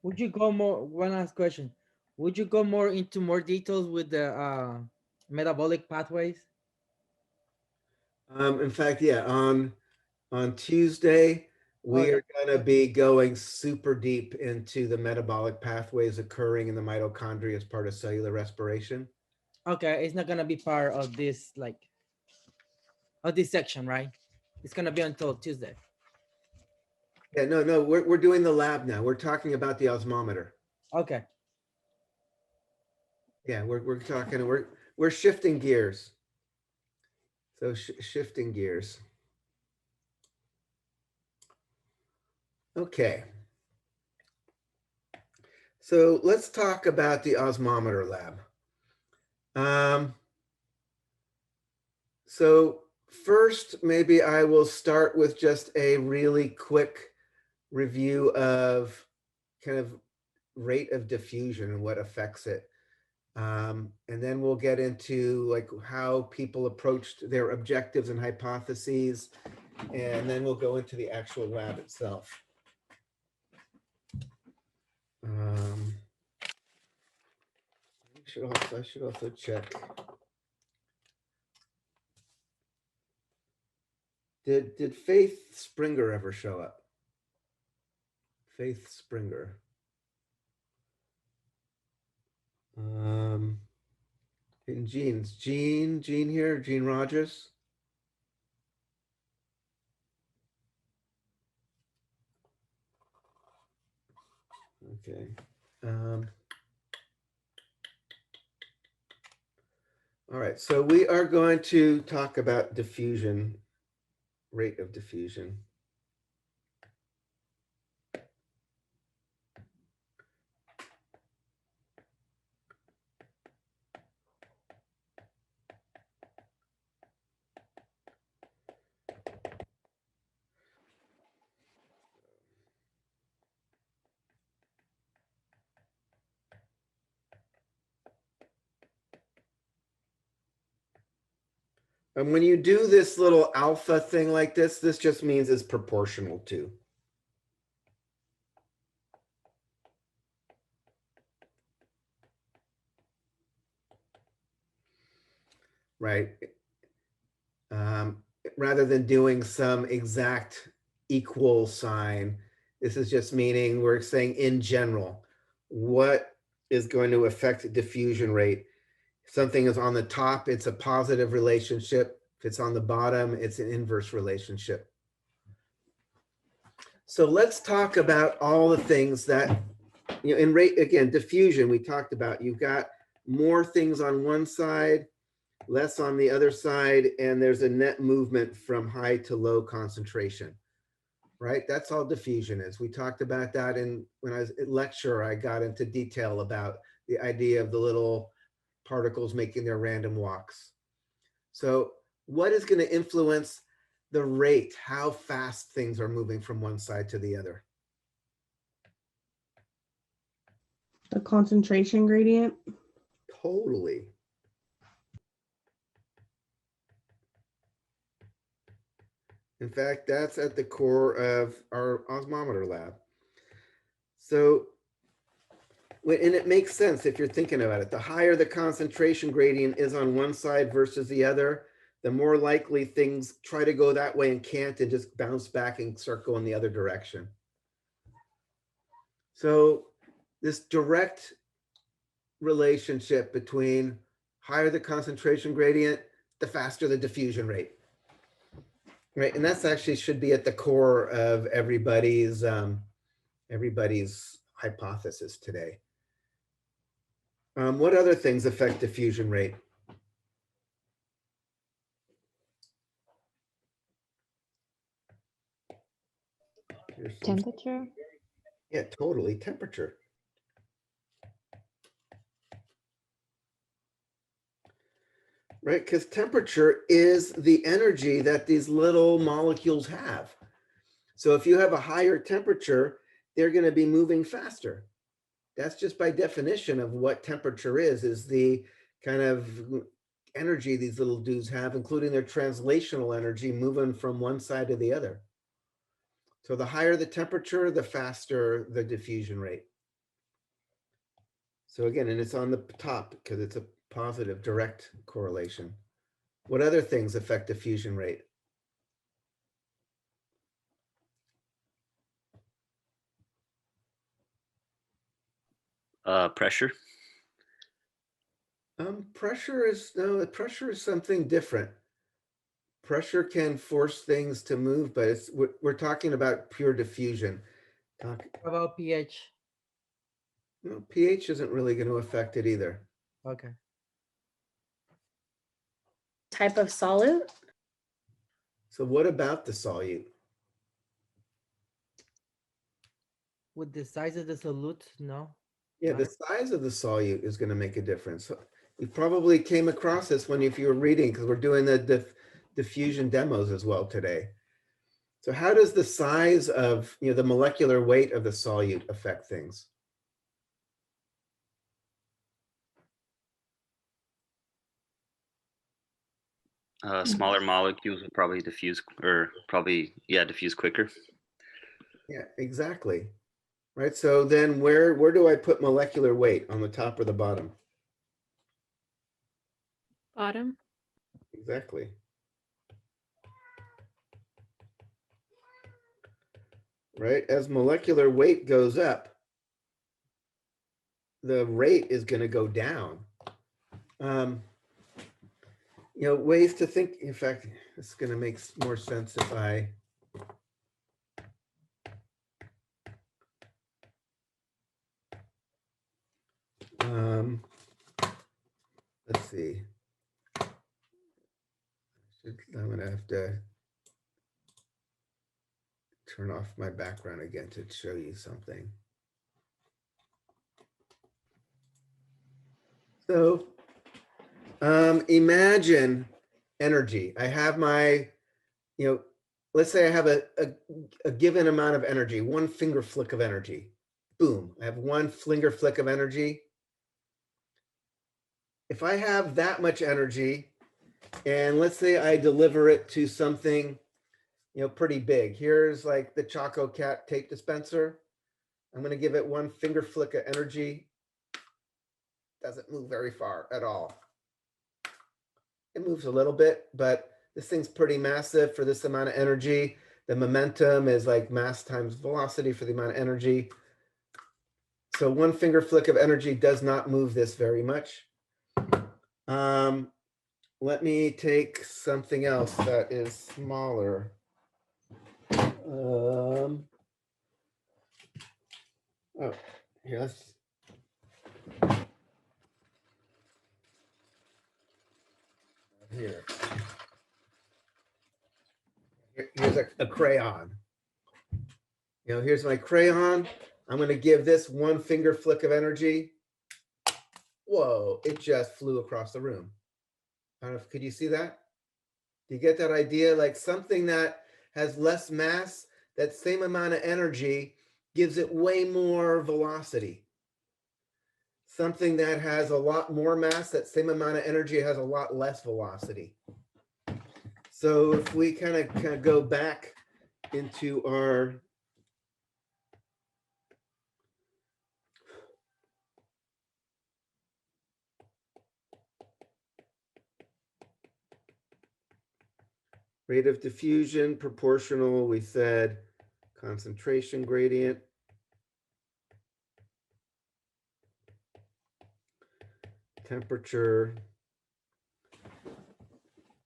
Would you go more, one last question. Would you go more into more details with the metabolic pathways? In fact, yeah, on Tuesday, Oh, we are going to be going super deep into the metabolic pathways occurring in the mitochondria as part of cellular respiration. okay. It's not gonna be part of this, like, of this section, right? It's gonna be until Tuesday. Yeah, no, no, we're doing the lab now. We're talking about the osmometer. Okay. Yeah, we're talking, we're shifting gears. So shifting gears. Okay. So let's talk about the osmometer lab. Um, so first, maybe I will start with just a really quick review of kind of rate of diffusion and what affects it. And then we'll get into like how people approached their objectives and hypotheses, and then we'll go into the actual lab itself. Um, I should also check. Did Faith Springer ever show up? Faith Springer. Um, and Gene here, Gene Rogers. Okay. Um, all right, so we are going to talk about diffusion, rate of diffusion. And when you do this little alpha thing like this just means it's proportional to, right? Um, Rather than doing some exact equal sign, this is just meaning we're saying in general, what is going to affect diffusion rate. If something is on the top, it's a positive relationship. If it's on the bottom, it's an inverse relationship. So let's talk about all the things that, in rate, again, diffusion, we talked about, you've got more things on one side, less on the other side, and there's a net movement from high to low concentration, right? That's all diffusion is. We talked about that in when I was at lecture, I got into detail about the idea of the little particles making their random walks. So what is going to influence the rate, how fast things are moving from one side to the other? The concentration gradient. Totally. In fact, that's at the core of our osmometer lab. So, and it makes sense if you're thinking about it. The higher the concentration gradient is on one side versus the other, the more likely things try to go that way and can't and just bounce back and start going the other direction. So, this direct relationship between higher the concentration gradient, the faster the diffusion rate. Right, and that's actually should be at the core of everybody's hypothesis today. What other things affect diffusion rate? Here's some, Temperature. yeah, totally temperature. Right, because temperature is the energy that these little molecules have. So if you have a higher temperature, they're going to be moving faster. That's just by definition of what temperature is the kind of energy these little dudes have, including their translational energy moving from one side to the other. So the higher the temperature, the faster the diffusion rate. So again, and it's on the top because it's a positive direct correlation. What other things affect diffusion rate? Pressure. Pressure is, no, pressure is something different. Pressure can force things to move, but we're talking about pure diffusion. What about pH? No, pH isn't really going to affect it either. Okay. Type of solute? So what about the solute? With the size of the solute, no. Yeah, the size of the solute is going to make a difference. So you probably came across this when if you were reading, because we're doing the diffusion demos as well today. So how does the size of, the molecular weight of the solute affect things? Smaller molecules will probably diffuse, or probably, yeah, diffuse quicker. Yeah, exactly. Right. So then where do I put molecular weight, on the top or the bottom? Bottom. Exactly. Right. As molecular weight goes up, the rate is going to go down. Ways to think. In fact, it's going to make more sense if I. Let's see. I'm going to have to turn off my background again to show you something. So imagine energy. I have my, let's say I have a given amount of energy, one finger flick of energy. Boom, I have one finger flick of energy. If I have that much energy, and let's say I deliver it to something, pretty big. Here's like the Choco Cat tape dispenser. I'm going to give it one finger flick of energy. Doesn't move very far at all. It moves a little bit, but this thing's pretty massive for this amount of energy. The momentum is like mass times velocity for the amount of energy. So one finger flick of energy does not move this very much. Let me take something else that is smaller. Oh, yes. Here's a crayon. Here's my crayon. I'm going to give this one finger flick of energy. Whoa, it just flew across the room. I don't know if, could you see that? Do you get that idea? Like something that has less mass, that same amount of energy gives it way more velocity. Something that has a lot more mass, that same amount of energy has a lot less velocity. So if we kind of go back into our rate of diffusion, proportional, we said concentration gradient. Temperature,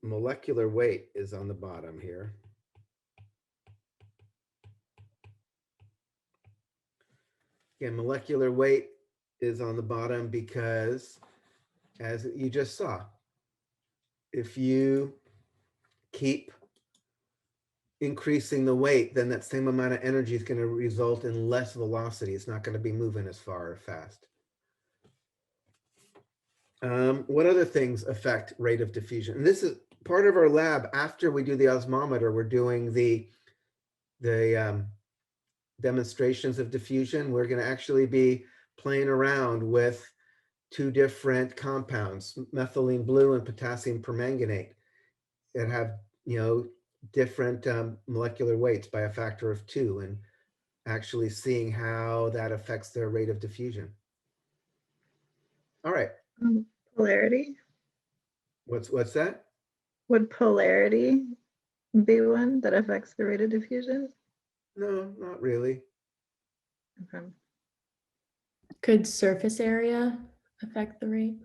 molecular weight is on the bottom here. Again, molecular weight is on the bottom because, as you just saw, if you keep increasing the weight, then that same amount of energy is going to result in less velocity. It's not going to be moving as far or fast. What other things affect rate of diffusion? And this is part of our lab. After we do the osmometer, we're doing the demonstrations of diffusion. We're going to actually be playing around with two different compounds, methylene blue and potassium permanganate, that have different molecular weights by a factor of 2, and actually seeing how that affects their rate of diffusion. All right. Polarity. What's that? Would polarity be one that affects the rate of diffusion? No, not really. Okay. Could surface area affect the rate?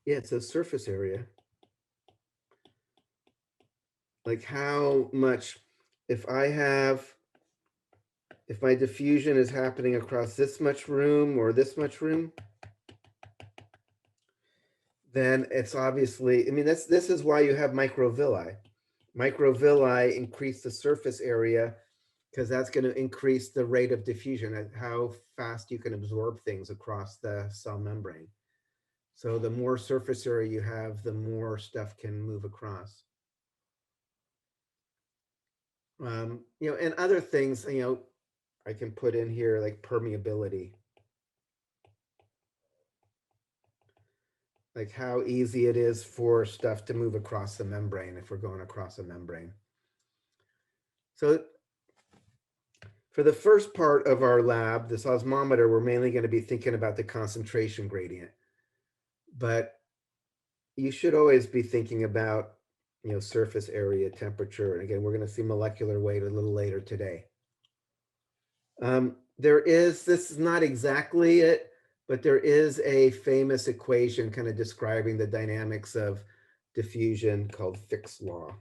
Yeah, it's a surface area. Like how much, if my diffusion is happening across this much room or this much room, then it's obviously, I mean, this is why you have microvilli. Microvilli increase the surface area because that's going to increase the rate of diffusion and how fast you can absorb things across the cell membrane. So the more surface area you have, the more stuff can move across. You know, and other things, you know, I can put in here like permeability. Like how easy it is for stuff to move across the membrane if we're going across a membrane. So for the first part of our lab, this osmometer, we're mainly going to be thinking about the concentration gradient. But you should always be thinking about, you know, surface area, temperature. And again, we're going to see molecular weight a little later today. This is not exactly it, but there is a famous equation kind of describing the dynamics of diffusion called Fick's law.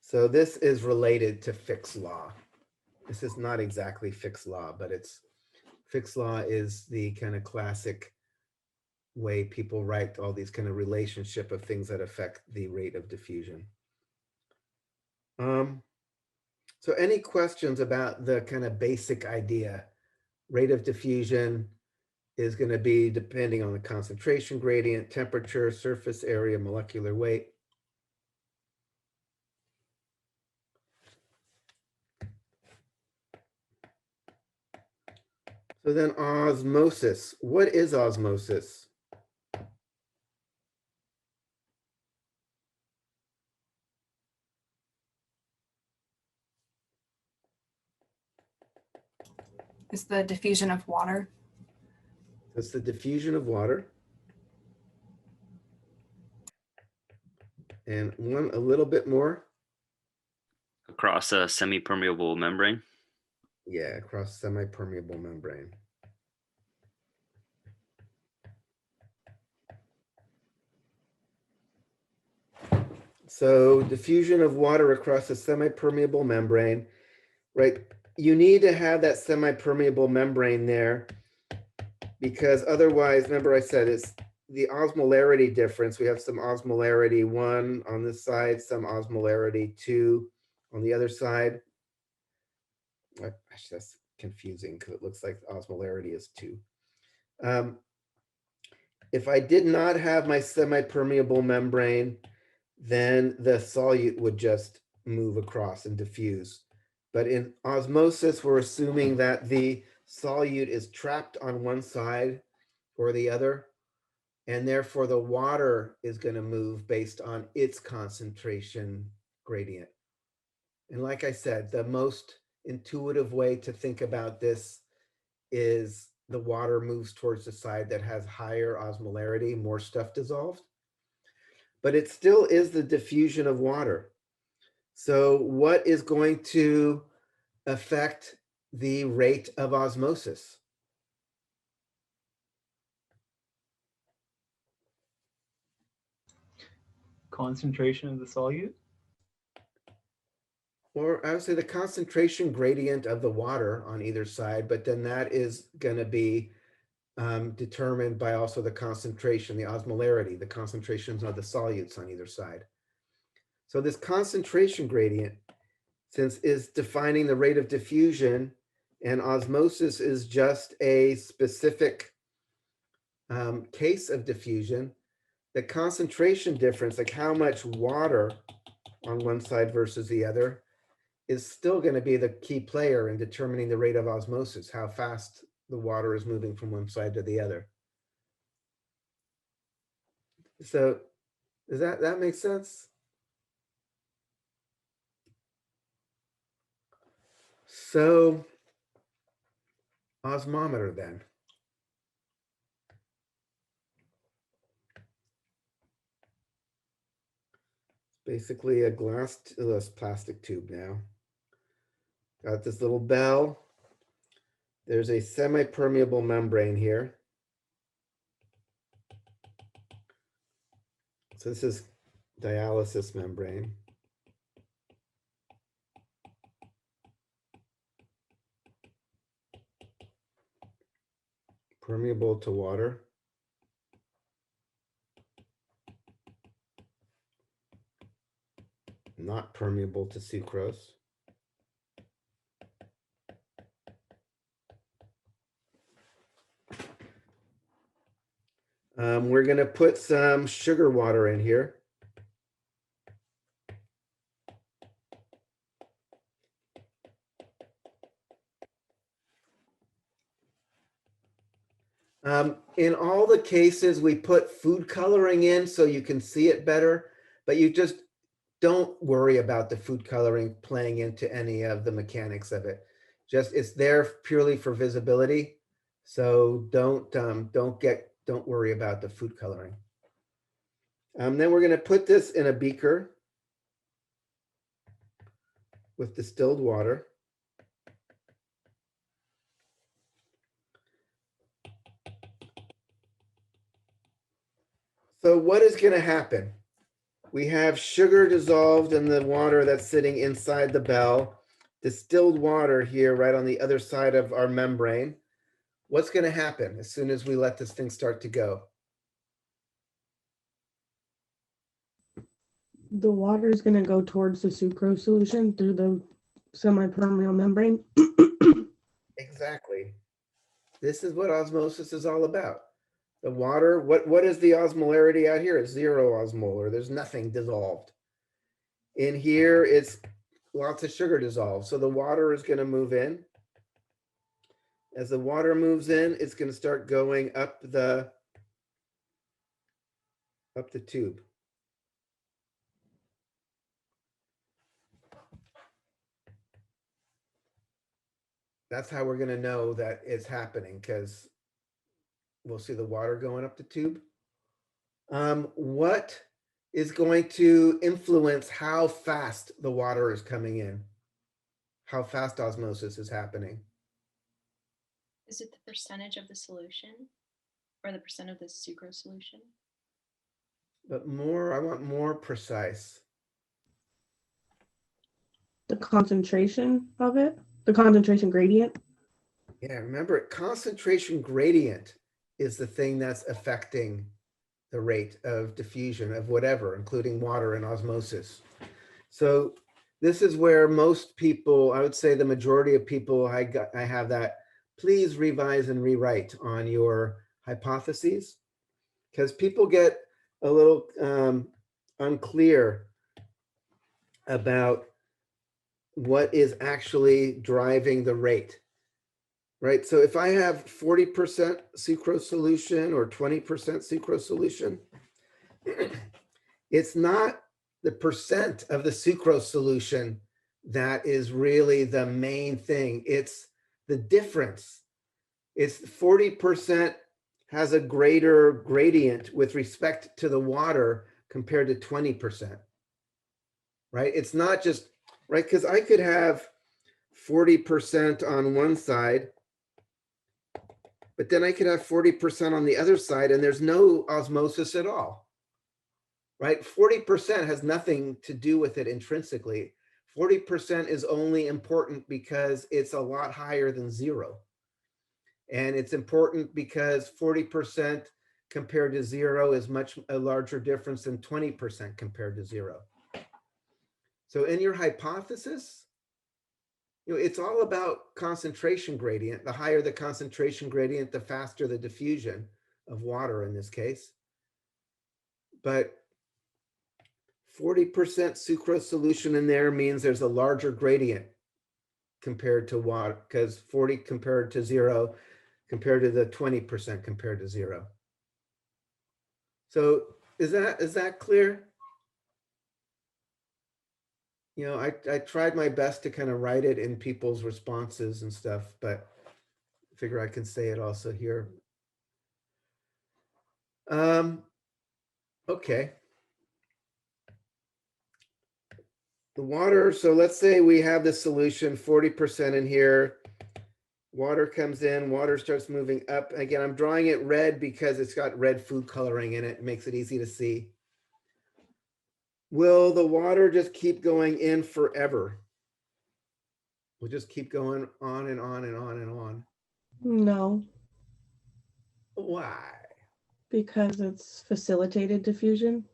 So this is related to Fick's law. This is not exactly Fick's law, but Fick's law is the kind of classic way people write all these kind of relationship of things that affect the rate of diffusion. So any questions about the kind of basic idea? Rate of diffusion is going to be depending on the concentration gradient, temperature, surface area, molecular weight. So then osmosis. What is osmosis? Is the diffusion of water. It's the diffusion of water. And a little bit more. Across a semi-permeable membrane. Yeah, across semi-permeable membrane. So diffusion of water across a semi-permeable membrane, right? You need to have that semi-permeable membrane there because otherwise, remember I said it's the osmolarity difference. We have some osmolarity 1 on this side, some osmolarity 2 on the other side. Actually, that's confusing because it looks like osmolarity is 2. If I did not have my semi-permeable membrane, then the solute would just move across and diffuse. But in osmosis, we're assuming that the solute is trapped on one side or the other, and therefore the water is going to move based on its concentration gradient. And like I said, the most intuitive way to think about this is the water moves towards the side that has higher osmolarity, more stuff dissolved. But it still is the diffusion of water. So what is going to affect the rate of osmosis? Concentration of the solute? Or I would say the concentration gradient of the water on either side, but then that is going to be determined by also the concentration, the osmolarity, the concentrations of the solutes on either side. So this concentration gradient, since is defining the rate of diffusion, and osmosis is just a specific case of diffusion, the concentration difference, like how much water on one side versus the other, is still going to be the key player in determining the rate of osmosis, how fast the water is moving from one side to the other. So does that make sense? So osmometer then. basically a plastic tube now. Got this little bell. There's a semi-permeable membrane here. So this is dialysis membrane. Permeable to water. Not permeable to sucrose. We're going to put some sugar water in here. In all the cases, we put food coloring in so you can see it better, but you just don't worry about the food coloring playing into any of the mechanics of it. Just it's there purely for visibility. So don't worry about the food coloring. Then we're going to put this in a beaker with distilled water. So what is going to happen? We have sugar dissolved in the water that's sitting inside the bell, distilled water here right on the other side of our membrane. What's going to happen as soon as we let this thing start to go? The water is going to go towards the sucrose solution through the semi-permeable membrane. Exactly. This is what osmosis is all about. The water, what is the osmolarity out here? It's 0 osmolar. There's nothing dissolved. In here, it's lots of sugar dissolved. So the water is going to move in. As the water moves in, it's going to start going up the tube. That's how we're going to know that it's happening, because we'll see the water going up the tube. What is going to influence how fast the water is coming in? How fast osmosis is happening? Is it the percentage of the solution or the percent of the sucrose solution? But more, I want more precise. The concentration of it, the concentration gradient. Yeah, remember, concentration gradient is the thing that's affecting the rate of diffusion of whatever, including water and osmosis. So this is where most people, I would say the majority of people, I have that, please revise and rewrite on your hypotheses, because people get a little unclear about what is actually driving the rate, right? So if I have 40% sucrose solution or 20% sucrose solution, it's not the percent of the sucrose solution that is really the main thing. It's the difference. It's 40% has a greater gradient with respect to the water compared to 20%, right? It's not just, right? Because I could have 40% on one side, but then I could have 40% on the other side, and there's no osmosis at all, right? 40% has nothing to do with it intrinsically. 40% is only important because it's a lot higher than 0. And it's important because 40% compared to 0 is much a larger difference than 20% compared to 0. So in your hypothesis, it's all about concentration gradient. The higher the concentration gradient, the faster the diffusion of water in this case. But 40% sucrose solution in there means there's a larger gradient compared to water, because 40 compared to 0 compared to the 20% compared to 0. So is that clear? I tried my best to kind of write it in people's responses and stuff, but I figure I can say it also here. Okay. The water, so let's say we have the solution 40% in here. Water comes in, water starts moving up. Again, I'm drawing it red because it's got red food coloring in it. It makes it easy to see. Will the water just keep going in forever? We'll just keep going on and on and on and on. No, Why? because it's facilitated diffusion.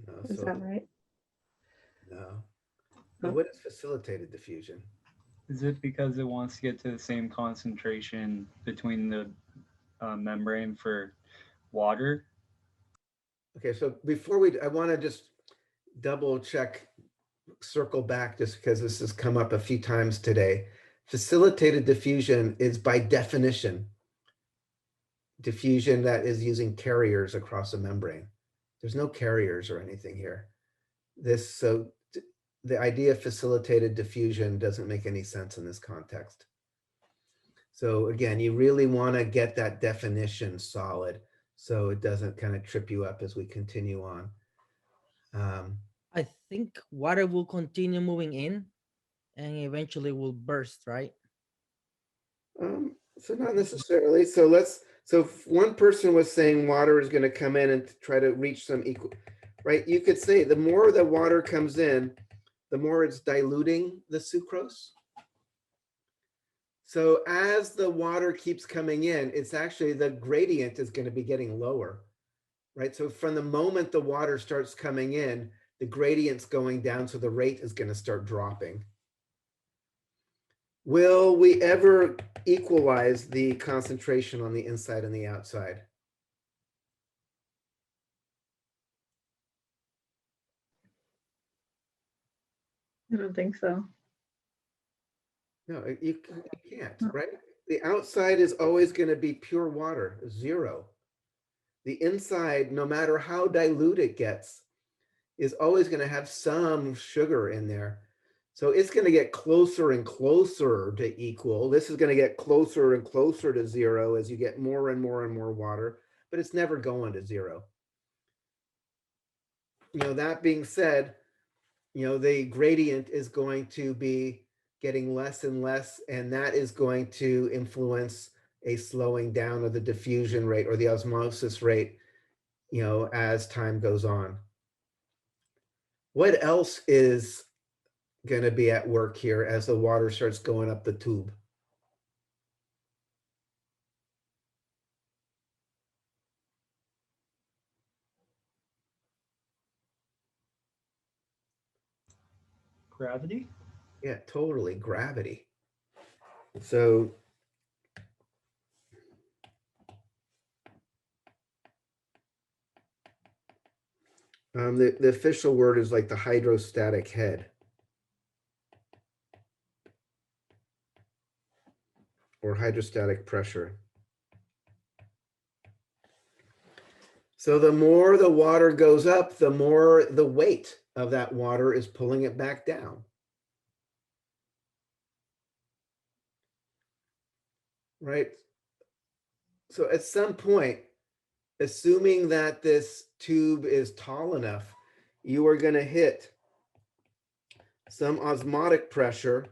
No, Is so that right? no. But what is facilitated diffusion? Is it because it wants to get to the same concentration between the membrane for water? Okay, so I want to just double check, circle back just because this has come up a few times today. Facilitated diffusion is by definition diffusion that is using carriers across a membrane. There's no carriers or anything here. The idea of facilitated diffusion doesn't make any sense in this context. So again, you really want to get that definition solid so it doesn't kind of trip you up as we continue on. I think water will continue moving in and eventually will burst, right? So not necessarily. So if one person was saying water is going to come in and try to reach some equal, right? You could say the more the water comes in, the more it's diluting the sucrose. So as the water keeps coming in, it's actually the gradient is going to be getting lower, right? So from the moment the water starts coming in, the gradient's going down, so the rate is going to start dropping. Will we ever equalize the concentration on the inside and the outside? I don't think so. No, you can't, right? The outside is always going to be pure water, zero. The inside, no matter how dilute it gets, is always going to have some sugar in there. So it's going to get closer and closer to equal. This is going to get closer and closer to zero as you get more and more and more water, but it's never going to zero. That being said, the gradient is going to be getting less and less, and that is going to influence a slowing down of the diffusion rate or the osmosis rate, as time goes on. What else is going to be at work here as the water starts going up the tube? Gravity? Yeah, totally, gravity. So the official word is like the hydrostatic head or hydrostatic pressure. So the more the water goes up, the more the weight of that water is pulling it back down. Right? So at some point, assuming that this tube is tall enough, you are going to hit some osmotic pressure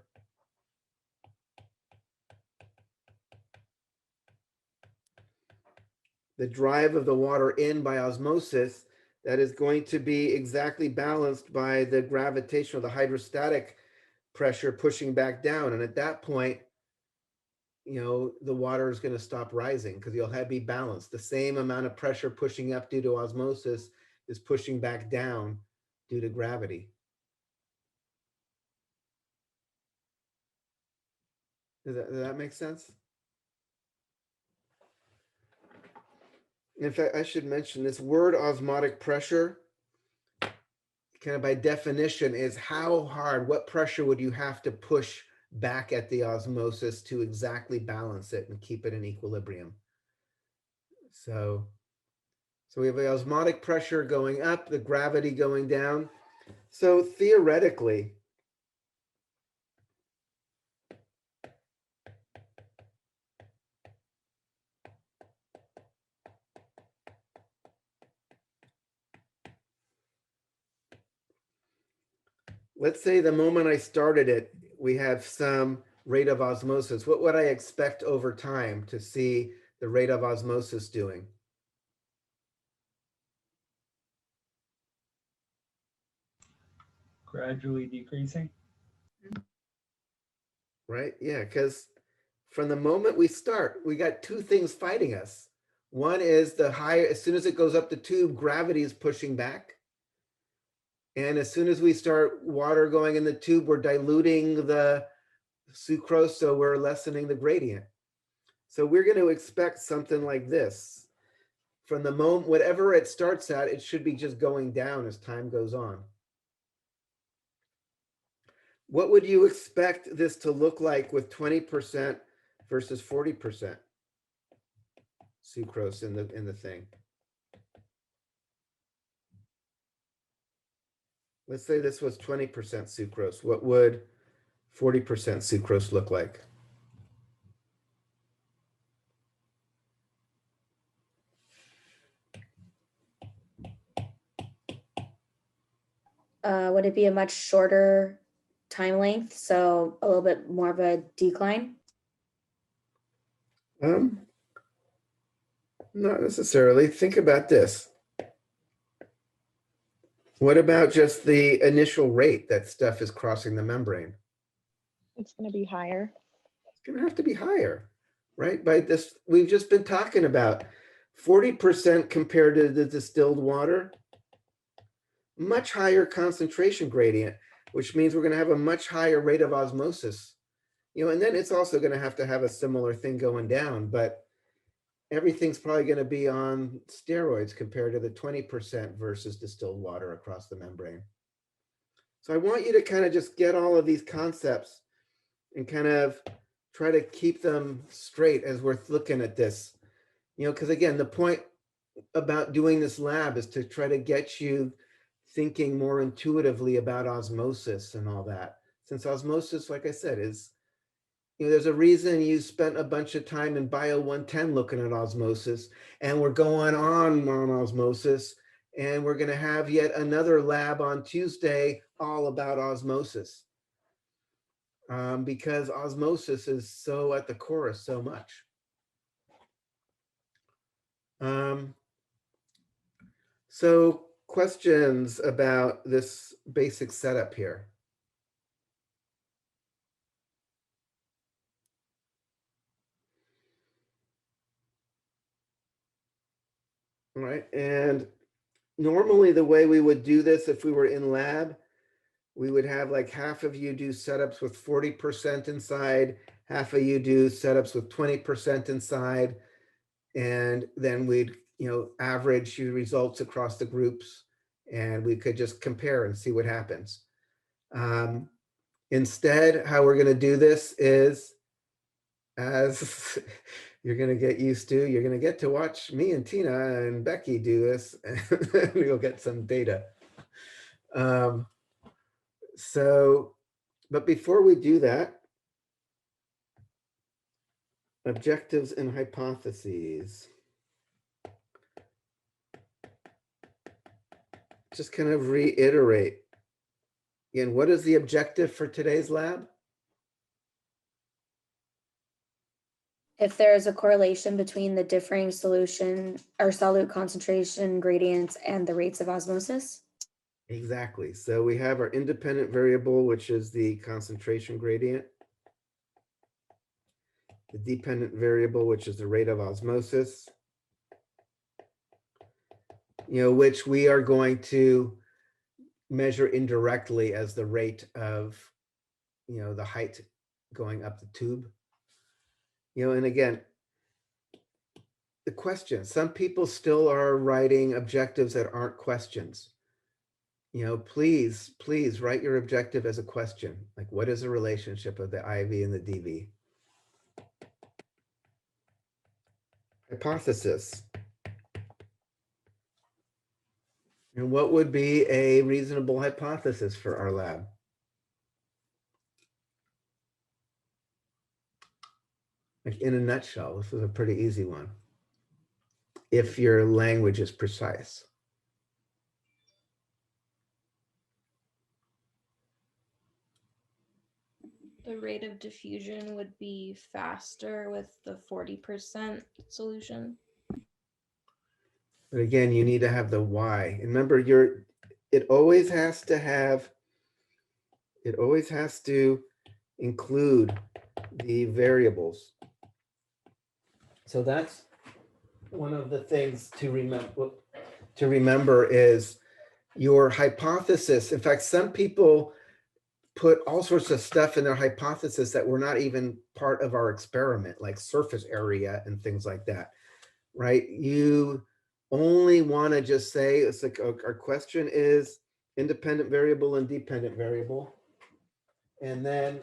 the drive of the water in by osmosis that is going to be exactly balanced by the gravitational, the hydrostatic pressure pushing back down. And at that point, the water is going to stop rising because you'll be balanced. The same amount of pressure pushing up due to osmosis is pushing back down due to gravity. Does that make sense? In fact, I should mention this word osmotic pressure, kind of by definition, is how hard, what pressure would you have to push back at the osmosis to exactly balance it and keep it in equilibrium. So we have the osmotic pressure going up, the gravity going down. So theoretically, let's say the moment I started it, we have some rate of osmosis. What would I expect over time to see the rate of osmosis doing? Gradually decreasing. Right? Yeah, because from the moment we start, we got two things fighting us. One is the higher, as soon as it goes up the tube, gravity is pushing back. And as soon as we start water going in the tube, we're diluting the sucrose, so we're lessening the gradient. So we're going to expect something like this. From the moment, whatever it starts at, it should be just going down as time goes on. What would you expect this to look like with 20% versus 40% sucrose in the thing? Let's say this was 20% sucrose. What would 40% sucrose look like? Would it be a much shorter time length? So a little bit more of a decline? Not necessarily. Think about this. What about just the initial rate that stuff is crossing the membrane? It's going to be higher. It's going to have to be higher, right? By this, we've just been talking about 40% compared to the distilled water, much higher concentration gradient, which means we're going to have a much higher rate of osmosis. And then it's also going to have a similar thing going down, but everything's probably going to be on steroids compared to the 20% versus distilled water across the membrane. So I want you to kind of just get all of these concepts and kind of try to keep them straight as we're looking at this. Because again, the point about doing this lab is to try to get you thinking more intuitively about osmosis and all that. Since osmosis, like I said, is, there's a reason you spent a bunch of time in Bio 110 looking at osmosis, and we're going on osmosis, and we're going to have yet another lab on Tuesday all about osmosis. Because osmosis is so at the core of so much. So questions about this basic setup here? All right, and normally the way we would do this if we were in lab, we would have like half of you do setups with 40% inside, half of you do setups with 20% inside, and then we'd average your results across the groups, and we could just compare and see what happens. Instead, how we're going to do this is, as you're going to get used to, you're going to get to watch me and Tina and Becky do this, and you'll get some data. But before we do that, objectives and hypotheses. Just kind of reiterate. Again, what is the objective for today's lab? If there is a correlation between the differing solution or solute concentration gradients and the rates of osmosis? Exactly. So we have our independent variable, which is the concentration gradient. The dependent variable, which is the rate of osmosis. Which we are going to measure indirectly as the rate of, the height going up the tube. And again, the question, some people still are writing objectives that aren't questions. Please write your objective as a question. Like, what is the relationship of the IV and the DV? Hypothesis. And what would be a reasonable hypothesis for our lab? Like, in a nutshell, this is a pretty easy one, if your language is precise. The rate of diffusion would be faster with the 40% solution. But again, you need to have the Y. And remember, it always has to include the variables. So that's one of the things to remember is your hypothesis. In fact, some people put all sorts of stuff in their hypothesis that were not even part of our experiment, like surface area and things like that, right? You only want to just say, it's like our question is independent variable and dependent variable. And then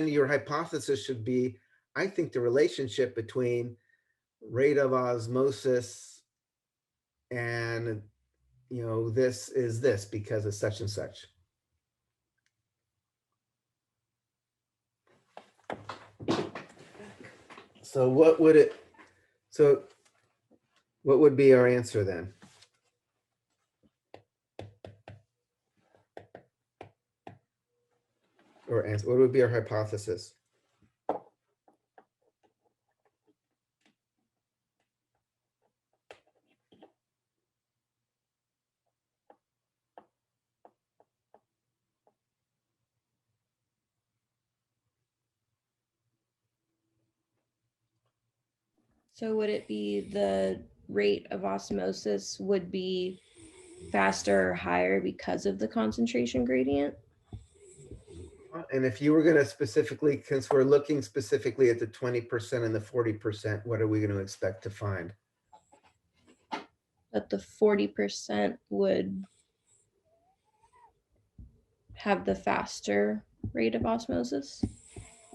your hypothesis should be, I think the relationship between rate of osmosis and, this is this because of such and such. So what would be our answer then? Or answer, what would be our hypothesis? So would it be the rate of osmosis would be faster or higher because of the concentration gradient? And if you were going to specifically, since we're looking specifically at the 20% and the 40%, what are we going to expect to find? That the 40% would have the faster rate of osmosis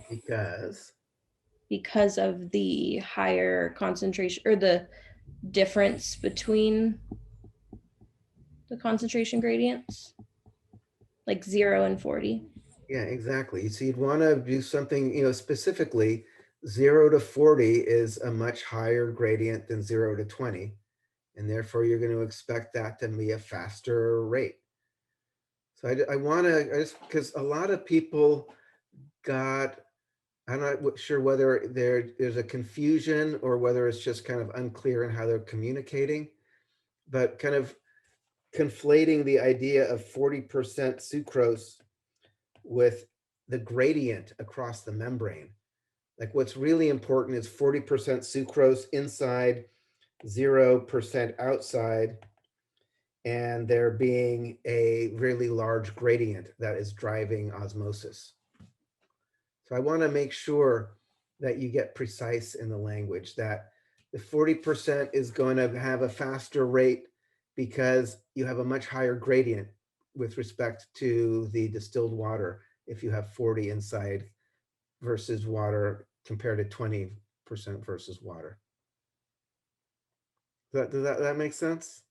because of the higher concentration or the difference between the concentration gradients, like 0 and 40. Yeah, exactly. So you'd want to do something, specifically 0 to 40 is a much higher gradient than 0 to 20. And therefore you're going to expect that to be a faster rate. So I want to, because a lot of people I'm not sure whether there's a confusion or whether it's just kind of unclear in how they're communicating, but kind of conflating the idea of 40% sucrose with the gradient across the membrane. Like what's really important is 40% sucrose inside, 0% outside, and there being a really large gradient that is driving osmosis. So I want to make sure that you get precise in the language, that the 40% is going to have a faster rate because you have a much higher gradient with respect to the distilled water if you have 40 inside versus water compared to 20% versus water. Does that make sense?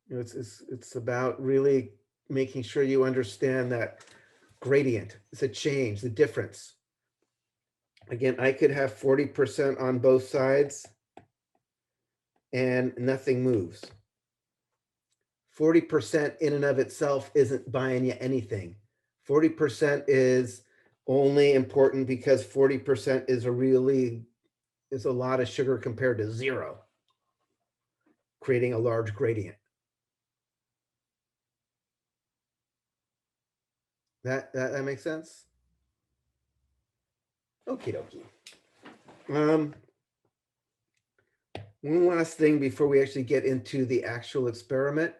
It's about really making sure you understand that gradient. It's a change, the difference. Again, I could have 40% on both sides and nothing moves. 40% in and of itself isn't buying you anything. 40% is only important because 40% is a lot of sugar compared to 0, creating a large gradient. That makes sense? Okie dokie. One last thing before we actually get into the actual experiment.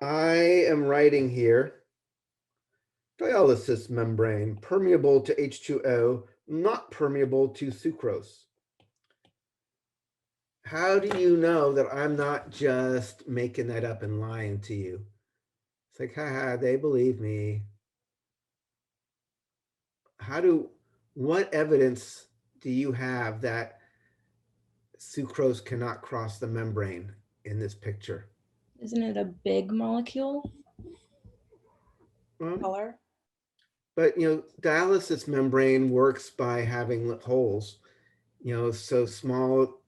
I am writing here, dialysis membrane, permeable to H2O, not permeable to sucrose. How do you know that I'm not just making that up and lying to you? It's like, haha, they believe me. What evidence do you have that sucrose cannot cross the membrane in this picture? Isn't it a big molecule? Color. But dialysis membrane works by having holes, so small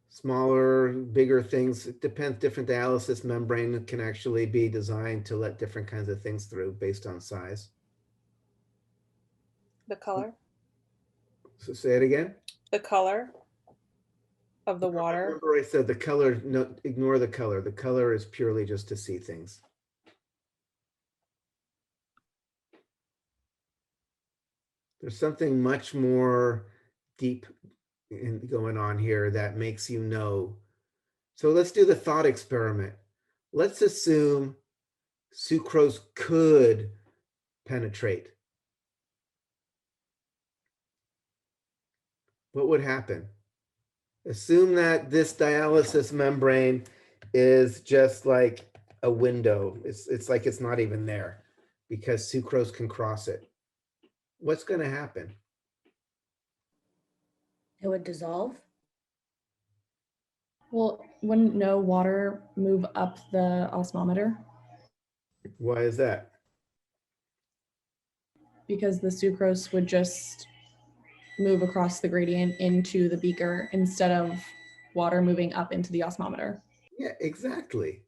Smaller, bigger things. It depends. Different dialysis membrane can actually be designed to let different kinds of things through based on size. The color, So say it again. the color of the water. Remember I said the color, no, ignore the color. The color is purely just to see things. There's something much more deep going on here that makes you know. So let's do the thought experiment. Let's assume sucrose could penetrate. What would happen? Assume that this dialysis membrane is just like a window. It's like it's not even there because sucrose can cross it. What's going to happen? It would dissolve. Well, wouldn't no water move up the osmometer? Why is that? Because the sucrose would just move across the gradient into the beaker instead of water moving up into the osmometer. Yeah, exactly.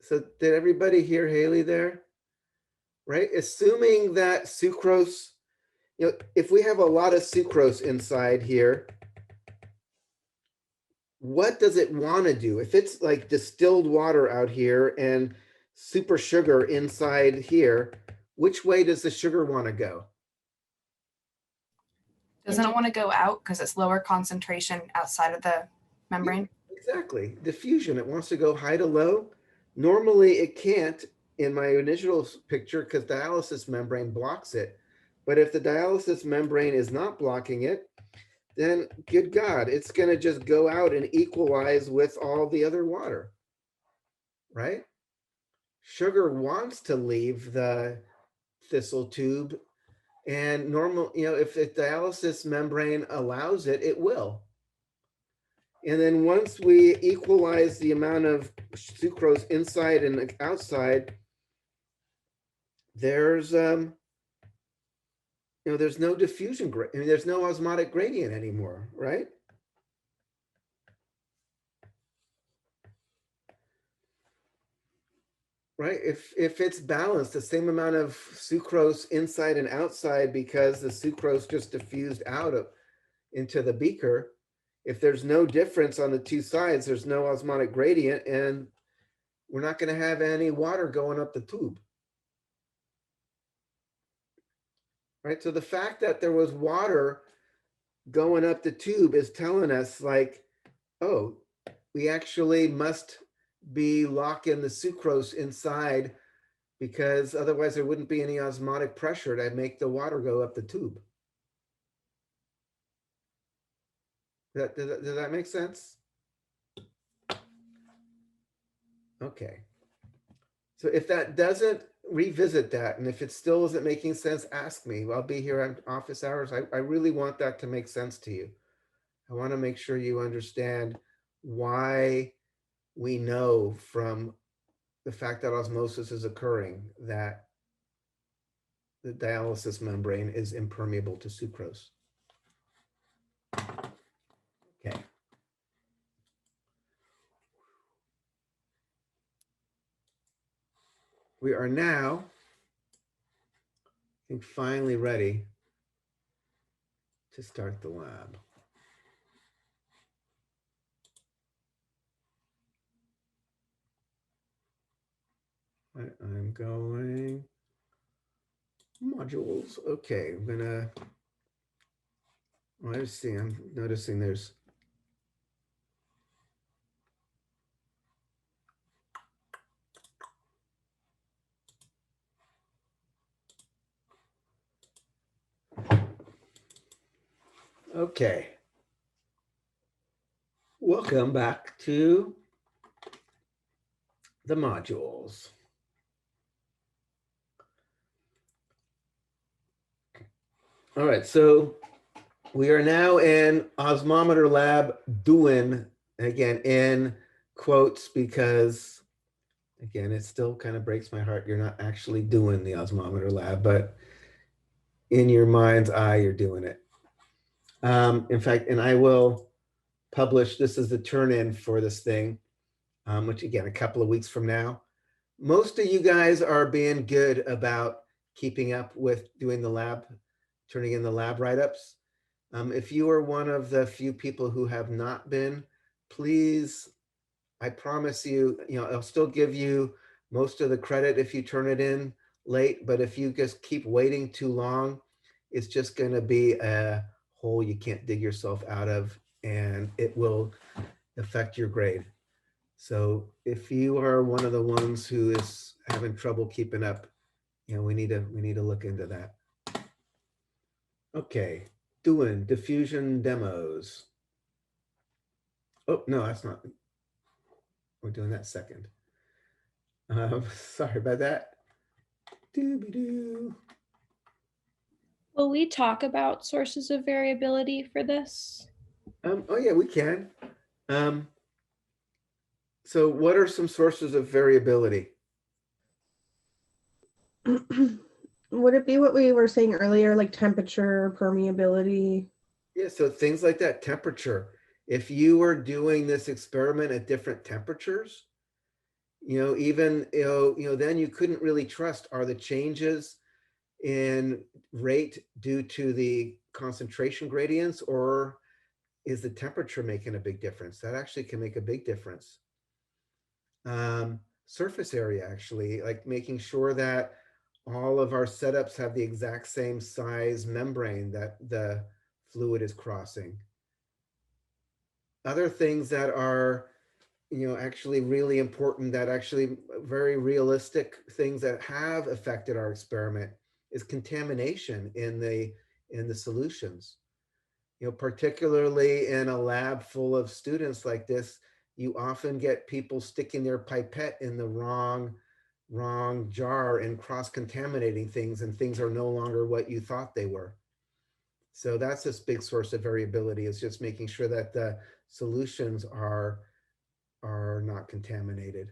So did everybody hear Haley there? Right? Assuming that sucrose, you know, if we have a lot of sucrose inside here, what does it want to do? If it's like distilled water out here and super sugar inside here, which way does the sugar want to go? Doesn't it want to go out because it's lower concentration outside of the membrane? Exactly. Diffusion, it wants to go high to low. Normally it can't in my initial picture because dialysis membrane blocks it. But if the dialysis membrane is not blocking it, then good God, it's going to just go out and equalize with all the other water, right? Sugar wants to leave the thistle tube, and normal, you know, if the dialysis membrane allows it, it will. And then once we equalize the amount of sucrose inside and outside, there's you know, there's no diffusion, I mean, there's no osmotic gradient anymore, right? Right, if it's balanced, the same amount of sucrose inside and outside because the sucrose just diffused out of into the beaker, if there's no difference on the two sides, there's no osmotic gradient and we're not going to have any water going up the tube. Right, so the fact that there was water going up the tube is telling us like, oh, we actually must be locking the sucrose inside because otherwise there wouldn't be any osmotic pressure to make the water go up the tube. Does that make sense? Okay. So if that doesn't, revisit that. And if it still isn't making sense, ask me. I'll be here on office hours. I really want that to make sense to you. I want to make sure you understand why we know from the fact that osmosis is occurring that the dialysis membrane is impermeable to sucrose. Okay. We are now, I think, finally ready to start the lab. I'm going modules. Okay, I'm gonna, let's see, I'm noticing there's okay. Welcome back to the modules. All right, so we are now in osmometer lab doing, again, in quotes, because again, it still kind of breaks my heart. You're not actually doing the osmometer lab, but in your mind's eye, you're doing it. In fact, and I will publish. This is the turn in for this thing, which again, a couple of weeks from now. Most of you guys are being good about keeping up with doing the lab, turning in the lab write-ups. If you are one of the few people who have not been, please, I promise you, I'll still give you most of the credit if you turn it in late, but if you just keep waiting too long, it's just going to be a hole you can't dig yourself out of, and it will affect your grade. So if you are one of the ones who is having trouble keeping up, we need to look into that. Okay, doing diffusion demos. Oh, no, that's not. We're doing that second. Sorry about that. Doo-be-doo. Will we talk about sources of variability for this? Oh yeah, we can. So what are some sources of variability? Would it be what we were saying earlier, like temperature, permeability? Yeah, so things like that, temperature. If you were doing this experiment at different temperatures, even, then you couldn't really trust, are the changes in rate due to the concentration gradients, or is the temperature making a big difference? That actually can make a big difference. Surface area, actually, like making sure that all of our setups have the exact same size membrane that the fluid is crossing. Other things that are, actually really important, that actually very realistic things that have affected our experiment is contamination in the solutions. Particularly in a lab full of students like this, you often get people sticking their pipette in the wrong jar and cross-contaminating things, and things are no longer what you thought they were. So that's this big source of variability, is just making sure that the solutions are not contaminated.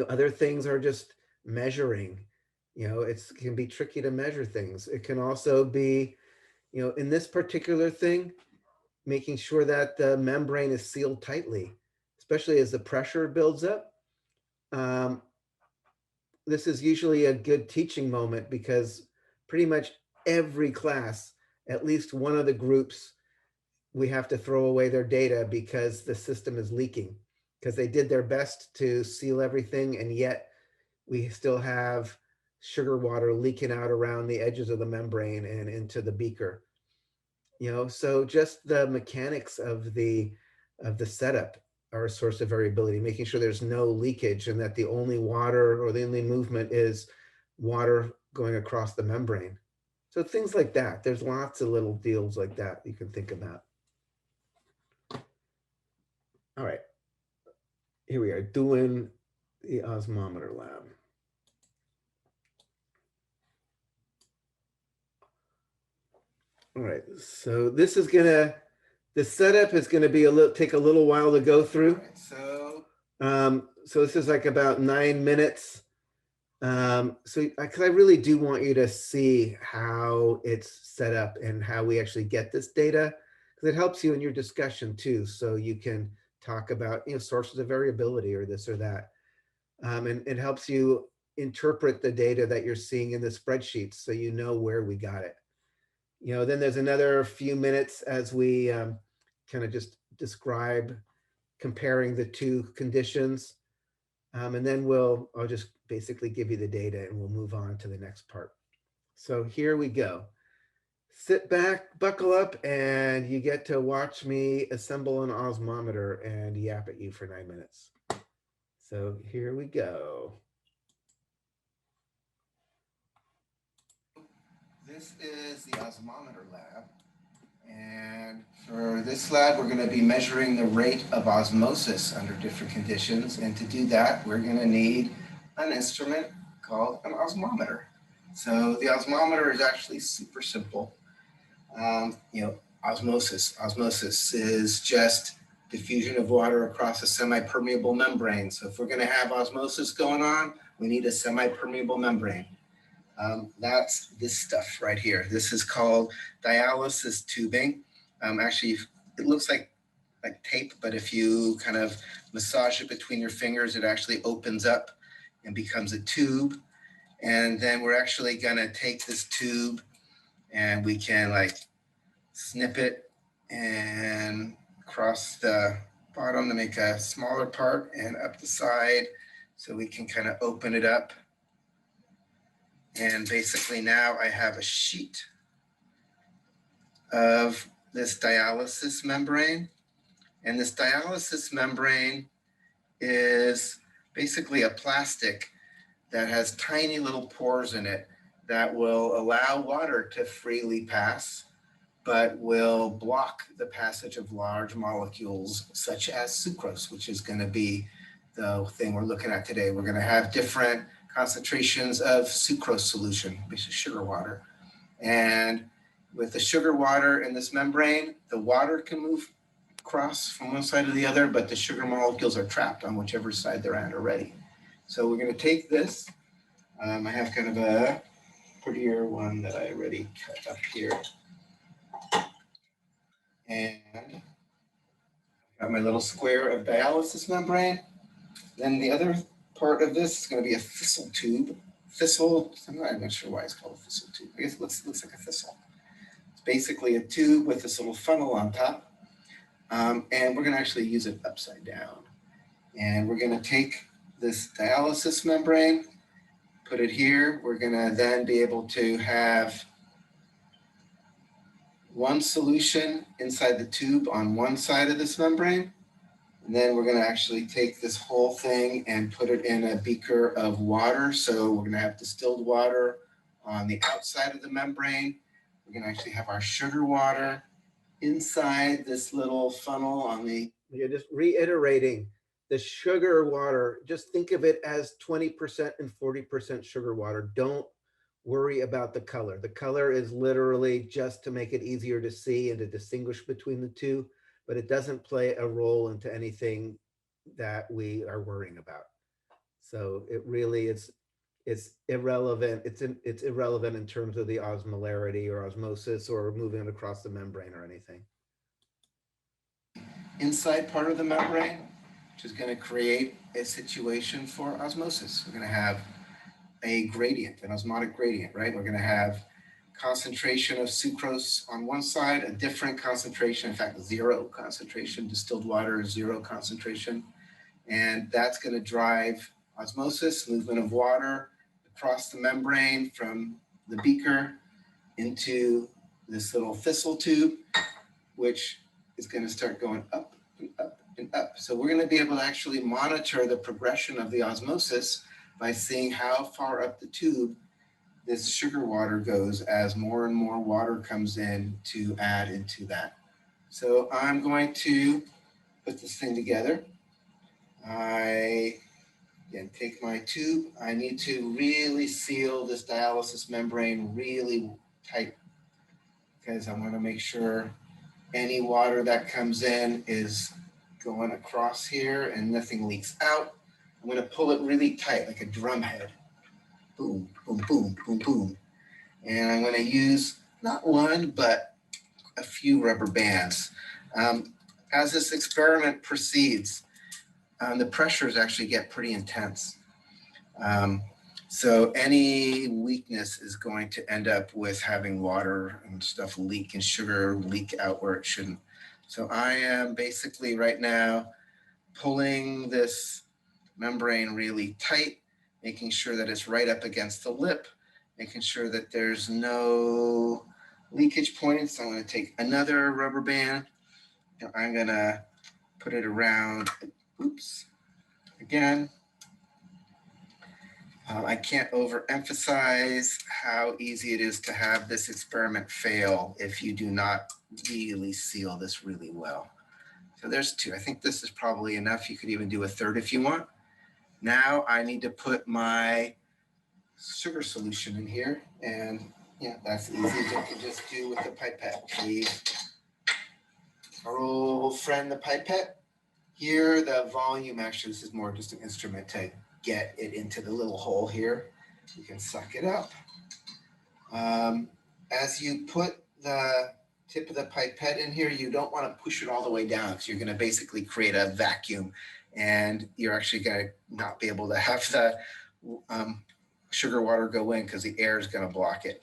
Other things are just measuring. It can be tricky to measure things. It can also be, in this particular thing, making sure that the membrane is sealed tightly, especially as the pressure builds up. This is usually a good teaching moment, because pretty much every class, at least one of the groups, we have to throw away their data because the system is leaking, because they did their best to seal everything, and yet we still have sugar water leaking out around the edges of the membrane and into the beaker. So just the mechanics of the setup are a source of variability, making sure there's no leakage and that the only water or the only movement is water going across the membrane. So things like that. There's lots of little deals like that you can think about. All right, here we are doing the osmometer lab. All right, so this is the setup is gonna be take a little while to go through. Right, so this is like about 9 minutes. Because I really do want you to see how it's set up and how we actually get this data, because it helps you in your discussion too. So you can talk about, sources of variability or this or that. And it helps you interpret the data that you're seeing in the spreadsheets, so you know where we got it. Then there's another few minutes as we kind of just describe comparing the two conditions. And then I'll just basically give you the data and we'll move on to the next part. So here we go. Sit back, buckle up, and you get to watch me assemble an osmometer and yap at you for 9 minutes. So here we go. This is the osmometer lab. And for this lab, we're going to be measuring the rate of osmosis under different conditions. And to do that, we're going to need an instrument called an osmometer. So the osmometer is actually super simple. Osmosis. Osmosis is just diffusion of water across a semi-permeable membrane. So if we're going to have osmosis going on, we need a semi-permeable membrane. That's this stuff right here. This is called dialysis tubing. Actually, it looks like tape, but if you kind of massage it between your fingers, it actually opens up and becomes a tube. And then we're actually gonna take this tube and we can like snip it and across the bottom to make a smaller part and up the side so we can kind of open it up. And basically now I have a sheet of this dialysis membrane. And this dialysis membrane is basically a plastic that has tiny little pores in it that will allow water to freely pass, but will block the passage of large molecules such as sucrose, which is going to be the thing we're looking at today. We're going to have different concentrations of sucrose solution, which is sugar water. And with the sugar water in this membrane, the water can move across from one side to the other, but the sugar molecules are trapped on whichever side they're at already. So we're going to take this. I have kind of a prettier one that I already cut up here. And I've got my little square of dialysis membrane. Then the other part of this is going to be a thistle tube. Thistle, I'm not sure why it's called a thistle tube. I guess it looks like a thistle. It's basically a tube with this little funnel on top. And we're going to actually use it upside down. And we're going to take this dialysis membrane, put it here. We're going to then be able to have one solution inside the tube on one side of this membrane. And then we're going to actually take this whole thing and put it in a beaker of water. So we're going to have distilled water on the outside of the membrane. We're going to actually have our sugar water inside this little funnel on the, you're just reiterating the sugar water. Just think of it as 20% and 40% sugar water. Don't worry about the color. The color is literally just to make it easier to see and to distinguish between the two, but it doesn't play a role into anything that we are worrying about. So it really is, it's irrelevant. It's irrelevant in terms of the osmolarity or osmosis or moving it across the membrane or anything. Inside part of the membrane, which is going to create a situation for osmosis. We're going to have a gradient, an osmotic gradient, right? We're going to have concentration of sucrose on one side, a different concentration, in fact, zero concentration, distilled water, zero concentration. And that's going to drive osmosis, movement of water across the membrane from the beaker into this little thistle tube, which is going to start going up and up and up. So we're going to be able to actually monitor the progression of the osmosis by seeing how far up the tube this sugar water goes as more and more water comes in to add into that. So I'm going to put this thing together. I again take my tube. I need to really seal this dialysis membrane really tight because I want to make sure any water that comes in is going across here and nothing leaks out. I'm going to pull it really tight like a drum head. Boom, boom, boom, boom, boom. And I'm going to use not one, but a few rubber bands. As this experiment proceeds, the pressures actually get pretty intense. So any weakness is going to end up with having water and stuff leak and sugar leak out where it shouldn't. So I am basically right now pulling this membrane really tight, making sure that it's right up against the lip, making sure that there's no leakage points. I'm going to take another rubber band. And I'm going to put it around, oops, again. I can't overemphasize how easy it is to have this experiment fail if you do not really seal this really well. So there's two. I think this is probably enough. You could even do a third if you want. Now I need to put my sugar solution in here. And yeah, that's easy. You can just do with the pipette. Our old friend, the pipette. Here, the volume actually, this is more just an instrument to get it into the little hole here. You can suck it up. As you put the tip of the pipette in here, you don't want to push it all the way down because you're going to basically create a vacuum and you're actually going to not be able to have the sugar water go in because the air is going to block it.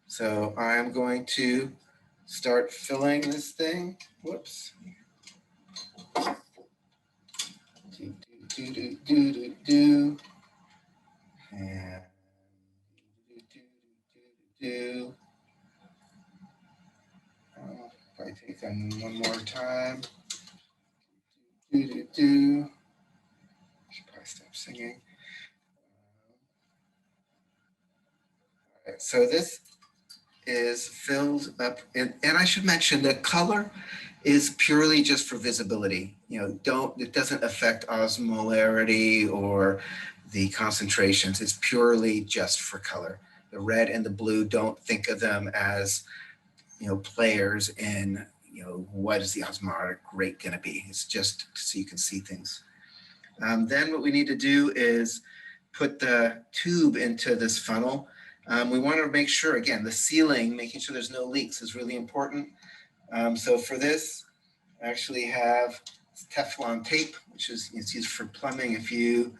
So I'm going to start filling this thing. Whoops. Do. And do. If I take them one more time. Should probably stop singing. All right, so this is filled up, and I should mention that color is purely just for visibility. You know, it doesn't affect osmolarity or the concentrations. It's purely just for color. The red and the blue, don't think of them as, you know, players in, you know, what is the osmotic rate going to be. It's just so you can see things. Then what we need to do is put the tube into this funnel. We want to make sure, again, the sealing, making sure there's no leaks is really important. So for this, I actually have Teflon tape, which is it's used for plumbing. If you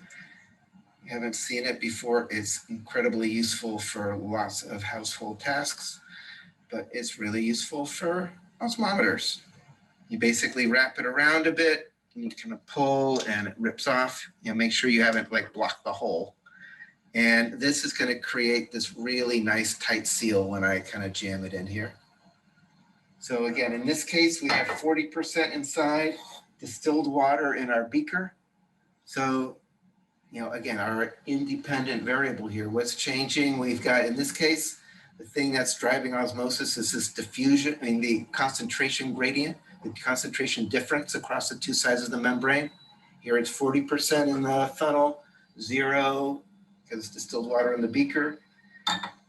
haven't seen it before, it's incredibly useful for lots of household tasks, but it's really useful for osmometers. You basically wrap it around a bit, and you kind of pull and it rips off. You know, make sure you haven't like blocked the hole. And this is going to create this really nice tight seal when I kind of jam it in here. So again, in this case, we have 40% inside distilled water in our beaker. So, you know, again, our independent variable here, what's changing? We've got, in this case, the thing that's driving osmosis is this diffusion, I mean, the concentration gradient, the concentration difference across the two sides of the membrane. Here it's 40% in the funnel, 0, because it's distilled water in the beaker.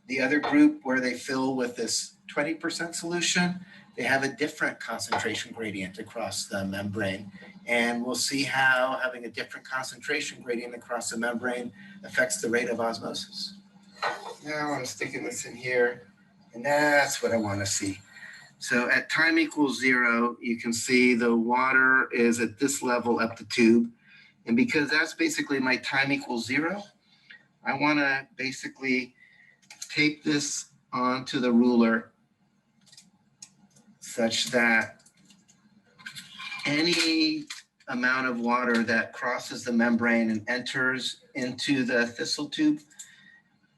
The other group where they fill with this 20% solution, they have a different concentration gradient across the membrane. And we'll see how having a different concentration gradient across the membrane affects the rate of osmosis. Now I'm sticking this in here, and that's what I want to see. So at time equals 0, you can see the water is at this level up the tube. And because that's basically my time equals 0, I want to basically tape this onto the ruler such that any amount of water that crosses the membrane and enters into the thistle tube,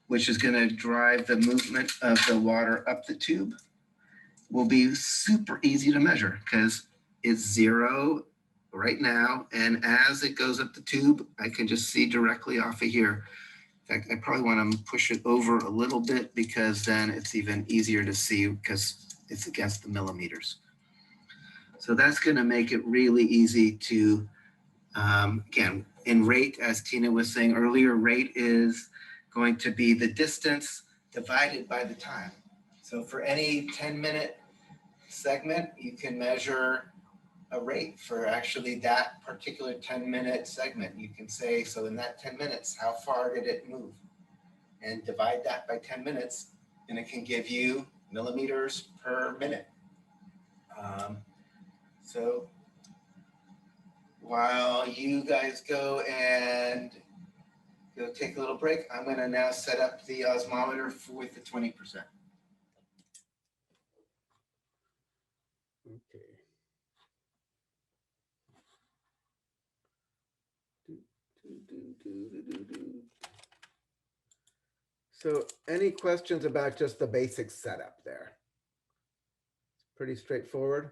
which is going to drive the movement of the water up the tube, will be super easy to measure because it's 0 right now. And as it goes up the tube, I can just see directly off of here. In fact, I probably want to push it over a little bit because then it's even easier to see because it's against the millimeters. So that's going to make it really easy to, again, in rate, as Tina was saying earlier, rate is going to be the distance divided by the time. So for any 10-minute segment, you can measure a rate for actually that particular 10-minute segment. You can say, so in that 10 minutes, how far did it move? And divide that by 10 minutes, and it can give you millimeters per minute. So while you guys go and go take a little break, I'm going to now set up the osmometer with the 20%. Okay. So any questions about just the basic setup there? It's pretty straightforward.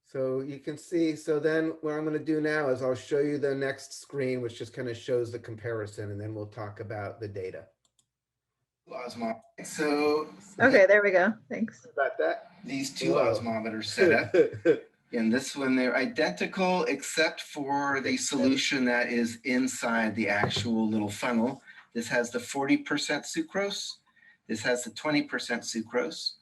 So you can see, so then what I'm going to do now is I'll show you the next screen, which just kind of shows the comparison, and then we'll talk about the data. So Okay, there we go. Thanks. About that. These two osmometers set up. And this one, they're identical except for the solution that is inside the actual little funnel. This has the 40% sucrose. This has the 20% sucrose.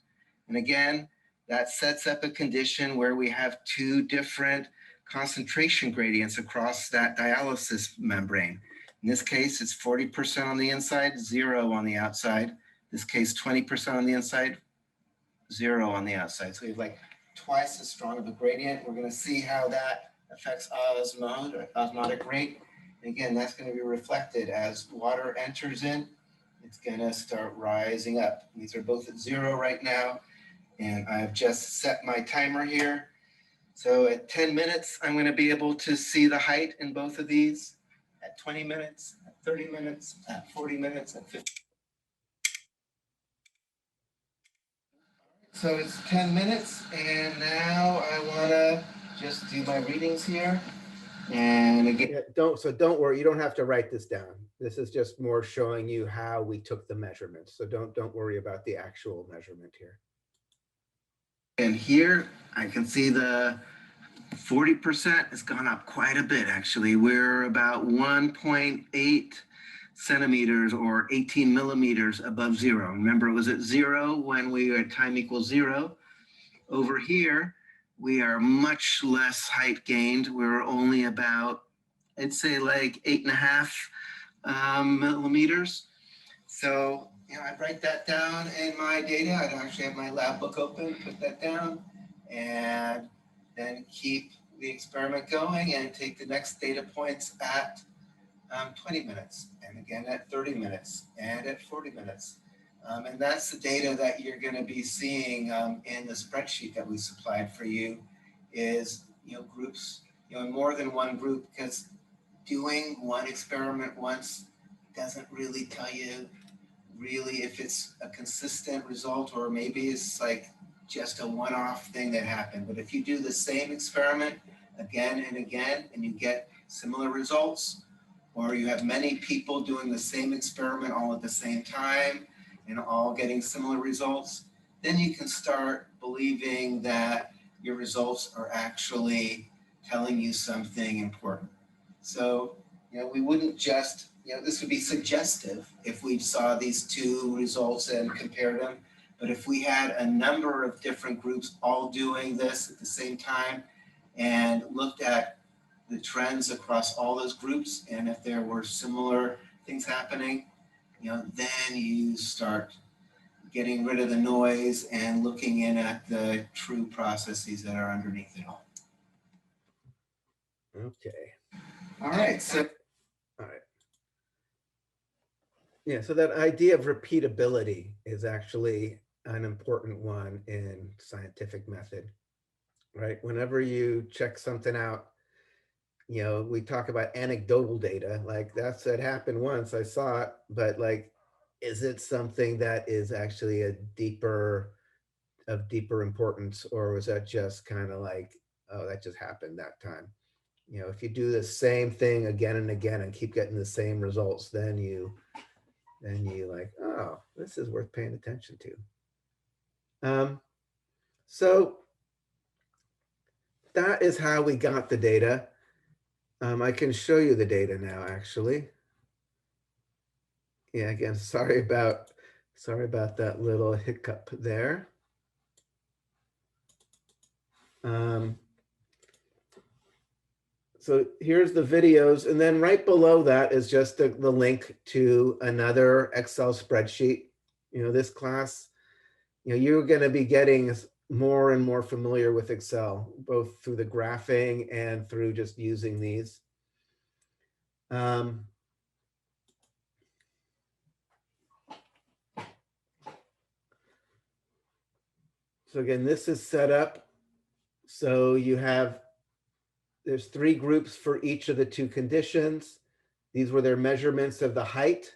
And again, that sets up a condition where we have two different concentration gradients across that dialysis membrane. In this case, it's 40% on the inside, 0 on the outside. In this case, 20% on the inside, 0 on the outside. So we have like twice as strong of a gradient. We're going to see how that affects osmotic rate. And again, that's going to be reflected as water enters in. It's going to start rising up. These are both at 0 right now. And I've just set my timer here. So at 10 minutes, I'm going to be able to see the height in both of these. At 20 minutes, at 30 minutes, at 40 minutes, at 50. So it's 10 minutes, and now I want to just do my readings here. And again, don't worry, you don't have to write this down. This is just more showing you how we took the measurements. So don't worry about the actual measurement here. And here I can see the 40% has gone up quite a bit, actually. We're about 1.8 centimeters or 18 millimeters above 0. Remember, it was at 0 when we were at time equals 0. Over here, we are much less height gained. We're only about, I'd say like 8.5 millimeters. So, you know, I write that down in my data. I actually have my lab book open, put that down, and then keep the experiment going and take the next data points at 20 minutes, and again at 30 minutes, and at 40 minutes. And that's the data that you're going to be seeing in the spreadsheet that we supplied for you is, you know, groups, you know, more than one group, because doing one experiment once doesn't really tell you really if it's a consistent result, or maybe it's like just a one-off thing that happened. But if you do the same experiment again and again and you get similar results, or you have many people doing the same experiment all at the same time and all getting similar results, then you can start believing that your results are actually telling you something important. So, you know, we wouldn't just, you know, this would be suggestive if we saw these two results and compared them. But if we had a number of different groups all doing this at the same time and looked at the trends across all those groups, and if there were similar things happening, you know, then you start getting rid of the noise and looking in at the true processes that are underneath it all. Okay. All right. So, all right. Yeah. So that idea of repeatability is actually an important one in scientific method, right? Whenever you check something out, you know, we talk about anecdotal data, like that's what happened once, I saw it, but like, is it something that is actually of deeper importance, or was that just kind of like, oh, that just happened that time? You know, if you do the same thing again and again and keep getting the same results, then you like, oh, this is worth paying attention to. So that is how we got the data. I can show you the data now, actually. Yeah, again, sorry about that little hiccup there. So here's the videos, and then right below that is just the link to another Excel spreadsheet. You know, this class, you know, you're going to be getting more and more familiar with Excel, both through the graphing and through just using these. So again, this is set up. So you have, there's 3 groups for each of the 2 conditions. These were their measurements of the height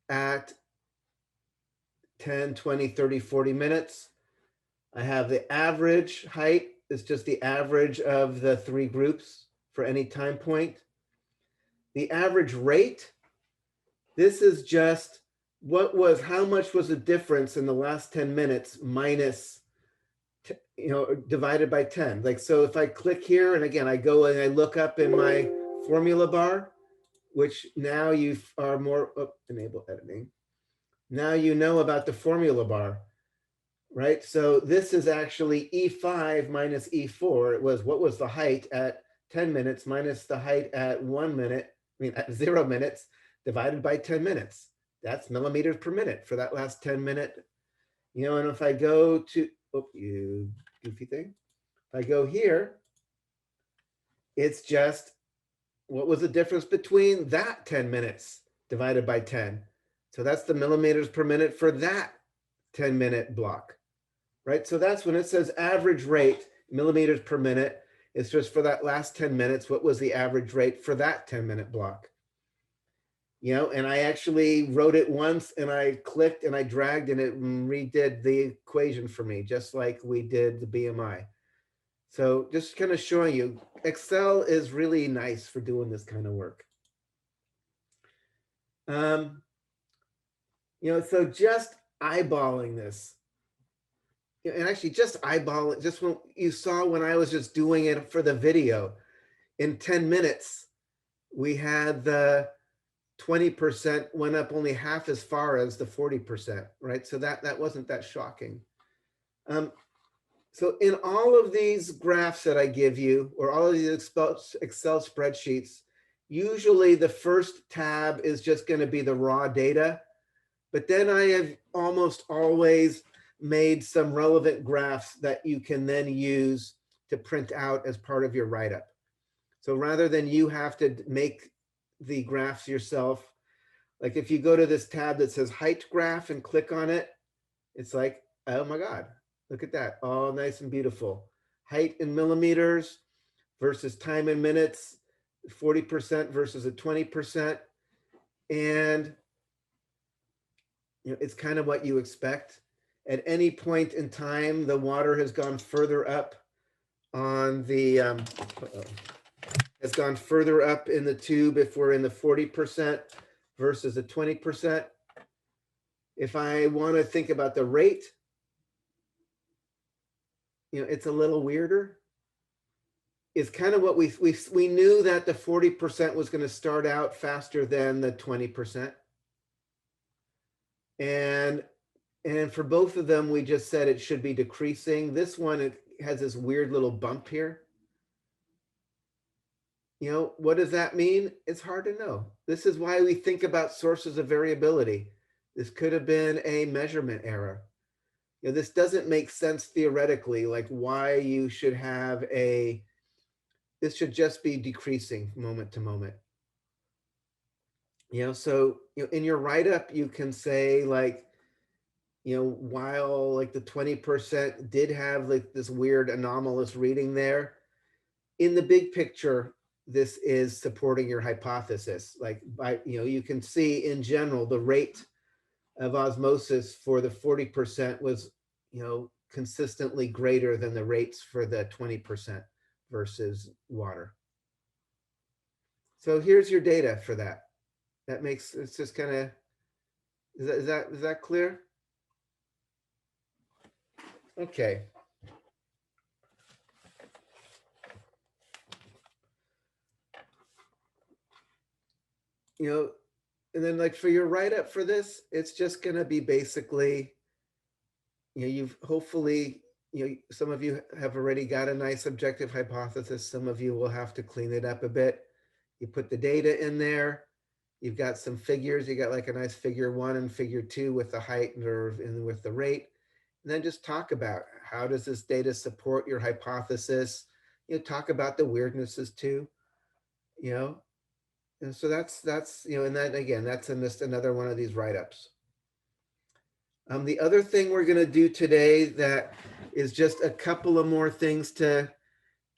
at 10, 20, 30, 40 minutes. I have the average height is just the average of the 3 groups for any time point. The average rate, this is just how much was the difference in the last 10 minutes minus, you know, divided by 10. Like, so if I click here, and again, I go and I look up in my formula bar, which now you are more, enable editing. Now you know about the formula bar, right? So this is actually E5 minus E4. It was, what was the height at 10 minutes minus the height at 1 minute, at 0 minutes, divided by 10 minutes. That's millimeters per minute for that last 10 minute You know, and if I go to, oh, you goofy thing. If I go here, it's just, what was the difference between that 10 minutes divided by 10? So that's the millimeters per minute for that 10-minute block, right? So that's when it says average rate, millimeters per minute, it's just for that last 10 minutes, what was the average rate for that 10-minute block? You know, and I actually wrote it once and I clicked and I dragged and it redid the equation for me, just like we did the BMI. So just kind of showing you, Excel is really nice for doing this kind of work. You know, so just eyeballing this, and actually just eyeball it, just when you saw when I was just doing it for the video, in 10 minutes, we had the 20% went up only half as far as the 40%, right? So that wasn't that shocking. So in all of these graphs that I give you, or all of these Excel spreadsheets, usually the first tab is just going to be the raw data. But then I have almost always made some relevant graphs that you can then use to print out as part of your write-up. So rather than you have to make the graphs yourself, like if you go to this tab that says height graph and click on it, it's like, oh my God, look at that, all nice and beautiful. Height in millimeters versus time in minutes, 40% versus a 20%. And you know, it's kind of what you expect. At any point in time, the water has gone further up on the, has gone further up in the tube if we're in the 40% versus the 20%. If I want to think about the rate, you know, it's a little weirder. It's kind of what we knew that the 40% was going to start out faster than the 20%. And for both of them, we just said it should be decreasing. This one, it has this weird little bump here. You know, what does that mean? It's hard to know. This is why we think about sources of variability. This could have been a measurement error. You know, this doesn't make sense theoretically, like why you should have this should just be decreasing moment to moment. You know, so you know, in your write-up, you can say like, you know, while like the 20% did have like this weird anomalous reading there, in the big picture, this is supporting your hypothesis. Like by, you know, you can see in general, the rate of osmosis for the 40% was, you know, consistently greater than the rates for the 20% versus water. So here's your data for that. That makes, it's just kind of, is that clear? Okay. You know, and then like for your write-up for this, it's just going to be basically, you know, you've hopefully, you know, some of you have already got a nice objective hypothesis. Some of you will have to clean it up a bit. You put the data in there. You've got some figures. You got like a nice figure 1 and figure 2 with the height and with the rate. And then just talk about how does this data support your hypothesis? You know, talk about the weirdnesses too, you know. And so that's, you know, and then again, that's just another one of these write-ups. The other thing we're going to do today that is just a couple of more things to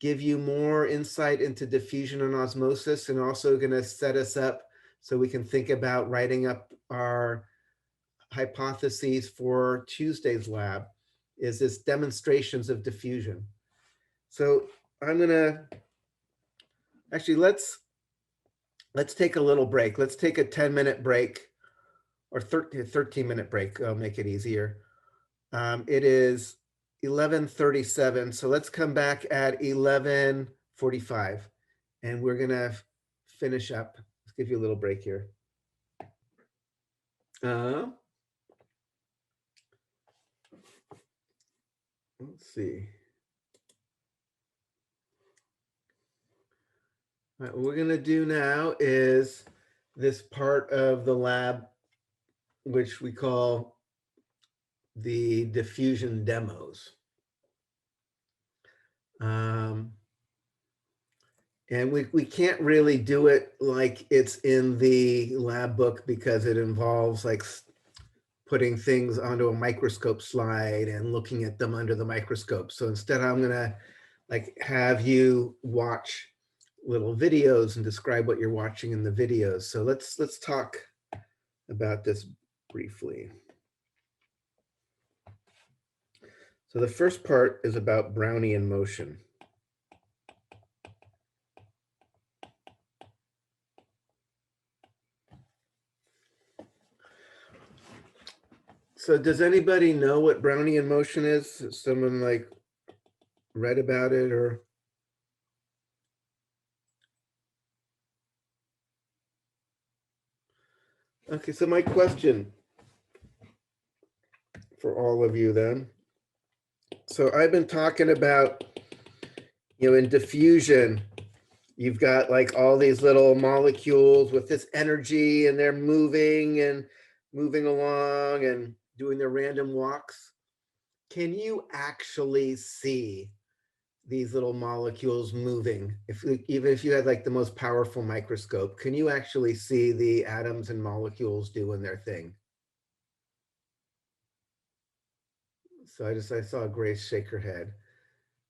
give you more insight into diffusion and osmosis, and also going to set us up so we can think about writing up our hypotheses for Tuesday's lab, is this demonstrations of diffusion. So I'm going to actually, let's take a little break. Let's take a 10-minute break or 13-minute break. I'll make it easier. It is 11:37. So let's come back at 11:45 and we're going to finish up. Let's give you a little break here. Let's see. All right, what we're going to do now is this part of the lab, which we call the diffusion demos. And we can't really do it like it's in the lab book because it involves like putting things onto a microscope slide and looking at them under the microscope. So instead I'm gonna like have you watch little videos and describe what you're watching in the videos. So let's talk about this briefly. So the first part is about Brownian motion. So does anybody know what Brownian motion is? Has someone like read about it or? Okay, so my question for all of you then. So I've been talking about, in diffusion, you've got like all these little molecules with this energy and they're moving along and doing their random walks. Can you actually see these little molecules moving? Even if you had like the most powerful microscope, can you actually see the atoms and molecules doing their thing? So I saw Grace shake her head.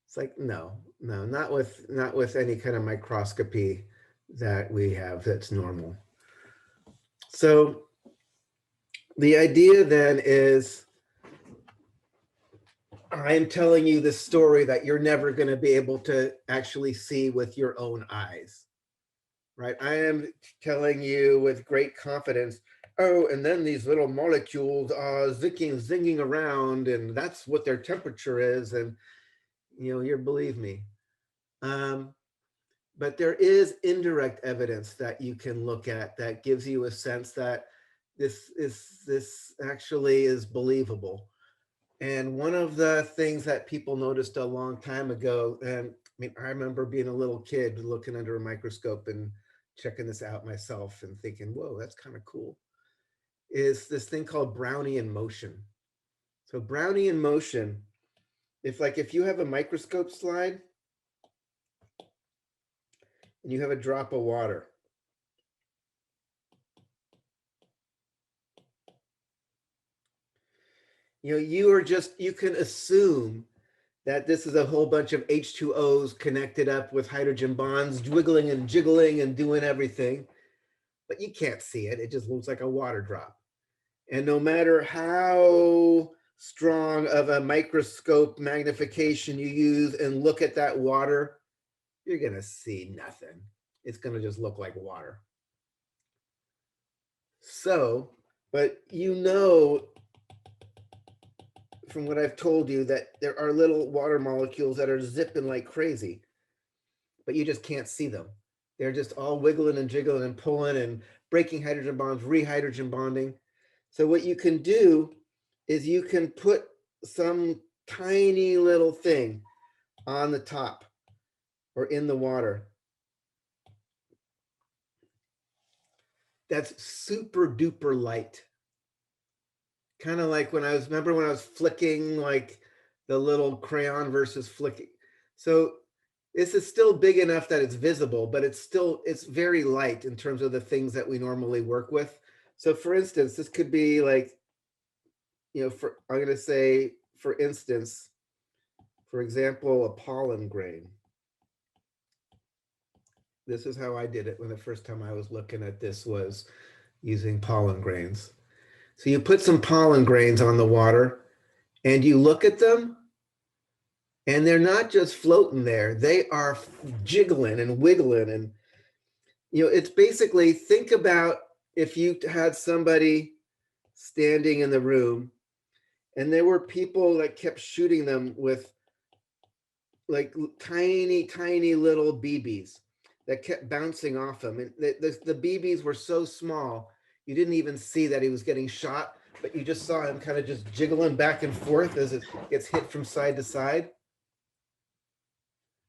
It's like, no, not with any kind of microscopy that we have that's normal. So the idea then is, I'm telling you this story that you're never going to be able to actually see with your own eyes, right? I am telling you with great confidence, oh, and then these little molecules are zinging around, and that's what their temperature is, and you believe me. But there is indirect evidence that you can look at that gives you a sense that this actually is believable. And one of the things that people noticed a long time ago, and I remember being a little kid looking under a microscope and checking this out myself and thinking, whoa, that's kind of cool, is this thing called Brownian motion. So Brownian motion, if you have a microscope slide and you have a drop of water, you can assume that this is a whole bunch of H2Os connected up with hydrogen bonds, wiggling and jiggling and doing everything, but you can't see it. It just looks like a water drop. And no matter how strong of a microscope magnification you use and look at that water, you're gonna see nothing. It's gonna just look like water. So, but from what I've told you, that there are little water molecules that are zipping like crazy, but you just can't see them. They're just all wiggling and jiggling and pulling and breaking hydrogen bonds, rehydrogen bonding. So what you can do is you can put some tiny little thing on the top or in the water that's super duper light. Kind of like remember when I was flicking like the little crayon versus flicking. So this is still big enough that it's visible, but it's very light in terms of the things that we normally work with. So for instance, this could be like, I'm going to say, for instance, for example, a pollen grain. This is how I did it when the first time I was looking at this was using pollen grains. So you put some pollen grains on the water and you look at them and they're not just floating there. They are jiggling and wiggling. And, it's basically, think about if you had somebody standing in the room and there were people that kept shooting them with like tiny little BBs that kept bouncing off him. And the BBs were so small, you didn't even see that he was getting shot, but you just saw him kind of just jiggling back and forth as it gets hit from side to side.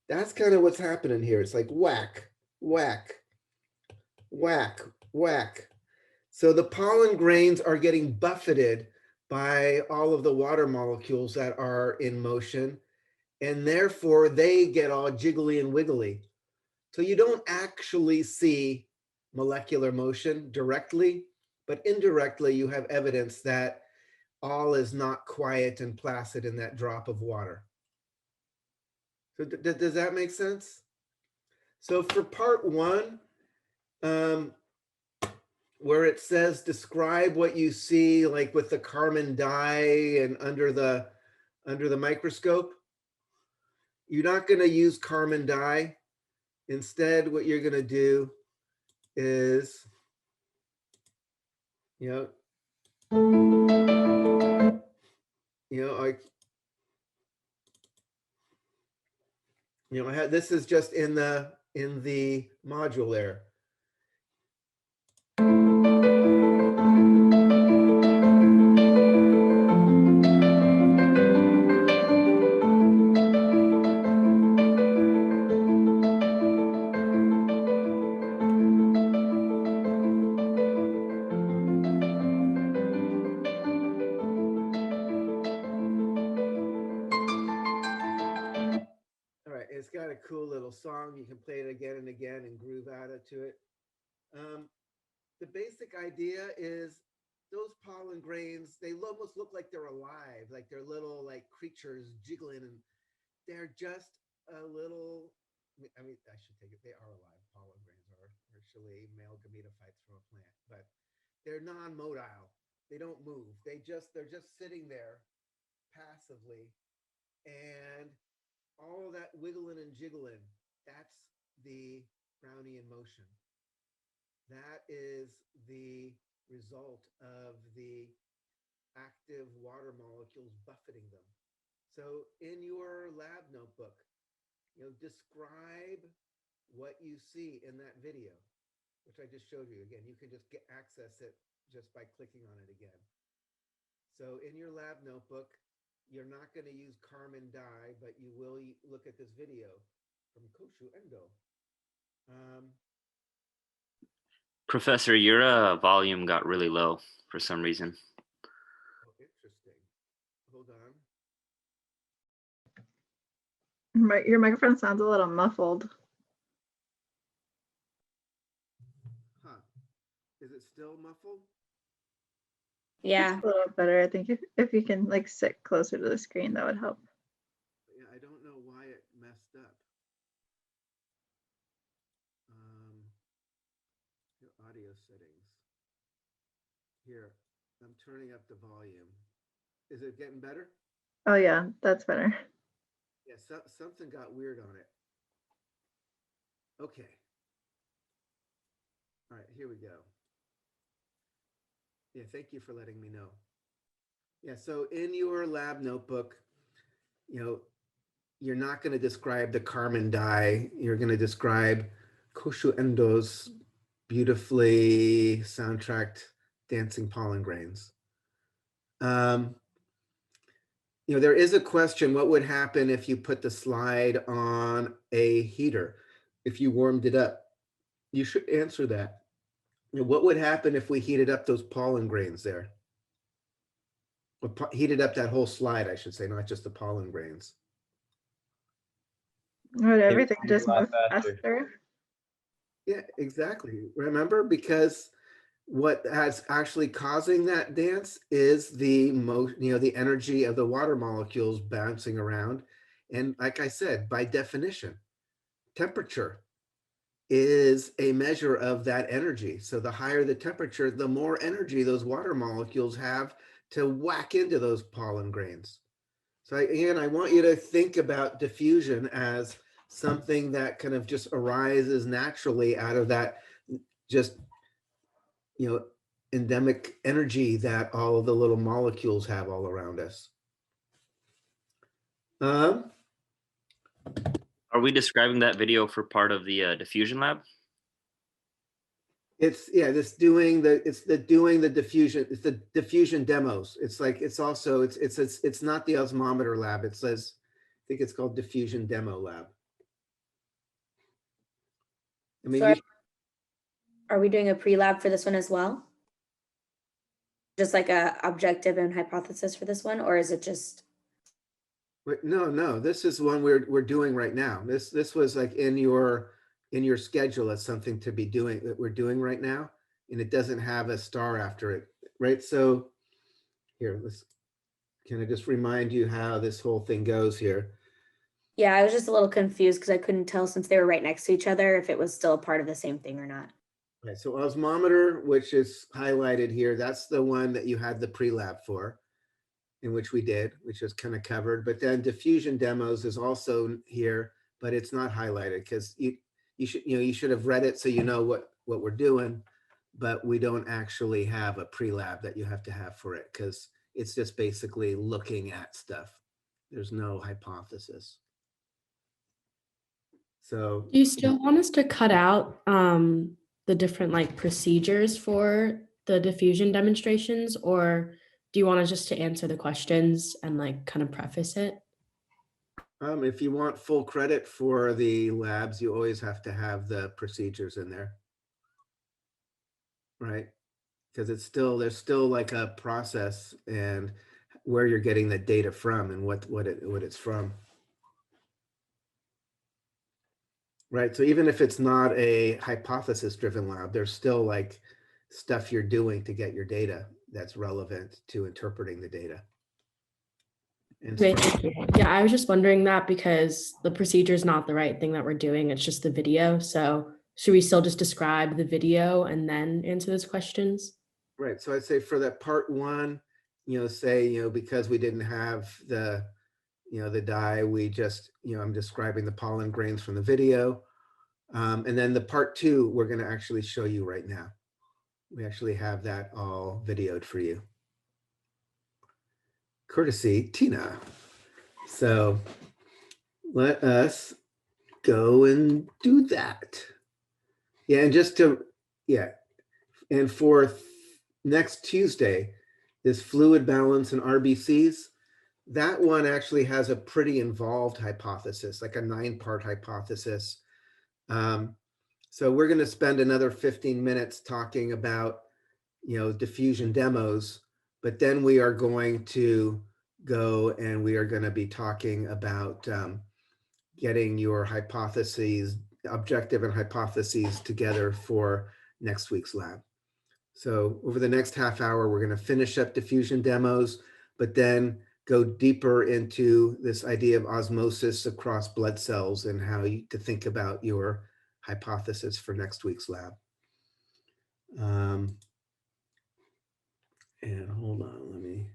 That's kind of what's happening here. It's like whack, whack, whack, whack. So the pollen grains are getting buffeted by all of the water molecules that are in motion, and therefore they get all jiggly and wiggly. So you don't actually see molecular motion directly, but indirectly you have evidence that all is not quiet and placid in that drop of water. So does that make sense? So for part one, where it says describe what you see, like with the Carmen dye and under the microscope, you're not going to use Carmen dye. Instead, what you're going to do is, I had, this is just in the module there. All right, it's got a cool little song. You can play it again and again and groove out to it. The basic idea is those pollen grains, they almost look like they're alive, like they're little like creatures jiggling, and they're just a little, I mean, I should take it, they are alive. Pollen grains are actually male gametophytes from a plant, but they're non-motile. They don't move. They're just sitting there passively, and all that wiggling and jiggling, that's the Brownian motion. That is the result of the active water molecules buffeting them. So in your lab notebook, describe what you see in that video, which I just showed you. Again, you can just access it just by clicking on it again. So in your lab notebook, you're not going to use Carmen dye, but you will look at this video from Koshu Endo. Professor, your volume got really low for some reason. Oh, interesting. Hold on. Your microphone sounds a little muffled. Huh. Is it still muffled? Yeah. It's a little better. I think if you can like sit closer to the screen, that would help. Yeah, I don't know why it messed up. Your audio settings. Here, I'm turning up the volume. Is it getting better? Oh yeah, that's better. Yeah, something got weird on it. Okay. All right, here we go. Yeah, thank you for letting me know. Yeah, so in your lab notebook, you're not going to describe the Carmen dye. You're going to describe Koshu Endo's beautifully soundtracked dancing pollen grains. There is a question, what would happen if you put the slide on a heater, if you warmed it up? You should answer that. What would happen if we heated up those pollen grains there? Heated up that whole slide, I should say, not just the pollen grains. Would everything just move faster? Yeah, exactly. Remember, because what is actually causing that dance is the energy of the water molecules bouncing around. And like I said, by definition, temperature is a measure of that energy. So the higher the temperature, the more energy those water molecules have to whack into those pollen grains. So again, I want you to think about diffusion as something that kind of just arises naturally out of that just, endemic energy that all of the little molecules have all around us. Are we describing that video for part of the diffusion lab? It's doing the diffusion. It's the diffusion demos. It's like it's not the osmometer lab. It says, I think it's called diffusion demo lab. I mean, So are we doing a pre-lab for this one as well? just like a objective and hypothesis for this one, or is it just? Wait, no, this is one we're doing right now. This was like in your schedule as something to be doing that we're doing right now, and it doesn't have a star after it, right? So here, can I just remind you how this whole thing goes here? Yeah, I was just a little confused because I couldn't tell, since they were right next to each other, if it was still a part of the same thing or not. Right, so osmometer, which is highlighted here, that's the one that you had the pre-lab for, in which we did, which is kind of covered. But then diffusion demos is also here, but it's not highlighted because you should have read it so you know what we're doing, but we don't actually have a pre-lab that you have to have for it because it's just basically looking at stuff. There's no hypothesis. So Do you still want us to cut out the different like procedures for the diffusion demonstrations, or do you want us just to answer the questions and like kind of preface it? if you want full credit for the labs, you always have to have the procedures in there, right? Because there's still like a process and where you're getting the data from and what it's from. Right. So even if it's not a hypothesis driven lab, there's still like stuff you're doing to get your data that's relevant to interpreting the data. And Great, thank you. Yeah, I was just wondering that because the procedure is not the right thing that we're doing. It's just the video. So should we still just describe the video and then answer those questions? right. So I'd say for that part one, say, because we didn't have the dye, we just, I'm describing the pollen grains from the video. And then the part two, we're going to actually show you right now. We actually have that all videoed for you. Courtesy Tina. So let us go and do that. Yeah, and for next Tuesday, this fluid balance in RBCs, that one actually has a pretty involved hypothesis, like a 9-part hypothesis. So we're going to spend another 15 minutes talking about, diffusion demos, but then we are going to go and we are going to be talking about getting your hypotheses, objective and hypotheses together for next week's lab. So over the next half hour, we're going to finish up diffusion demos, but then go deeper into this idea of osmosis across blood cells and how to think about your hypothesis for next week's lab. And hold on, let me.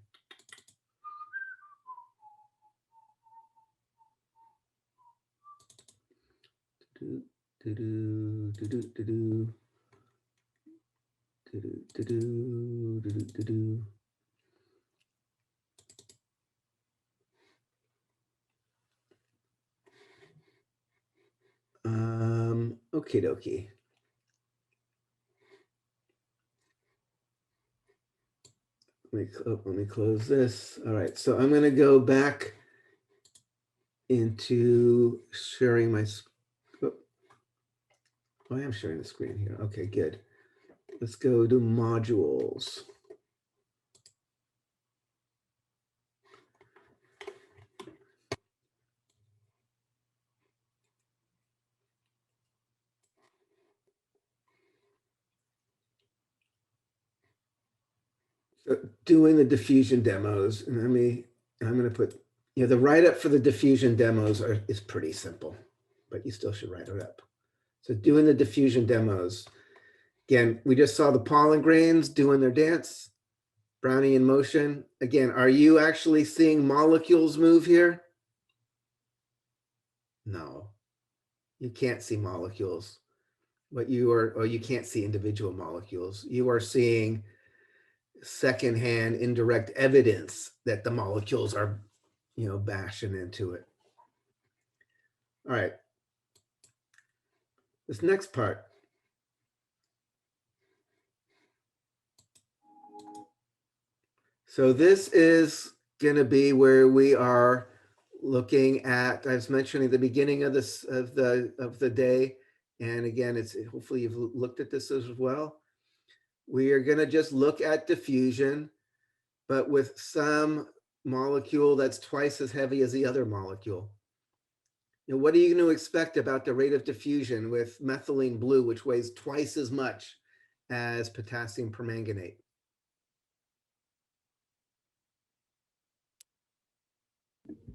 Okie dokie. Let me close this. All right, so I'm going to go back into sharing my. Oh, I am sharing the screen here. Okay, good. Let's go to modules. So doing the diffusion demos, and I'm going to put, the write-up for the diffusion demos is pretty simple, but you still should write it up. So doing the diffusion demos, again, we just saw the pollen grains doing their dance, Brownian motion. Again, are you actually seeing molecules move here? No, you can't see molecules. You can't see individual molecules. You are seeing secondhand indirect evidence that the molecules are, bashing into it. All right. This next part. So this is going to be where we are looking at, I was mentioning at the beginning of this of the day, and again, hopefully you've looked at this as well. we are going to just look at diffusion, but with some molecule that's twice as heavy as the other molecule. You know, what are you going to expect about the rate of diffusion with methylene blue, which weighs twice as much as potassium permanganate?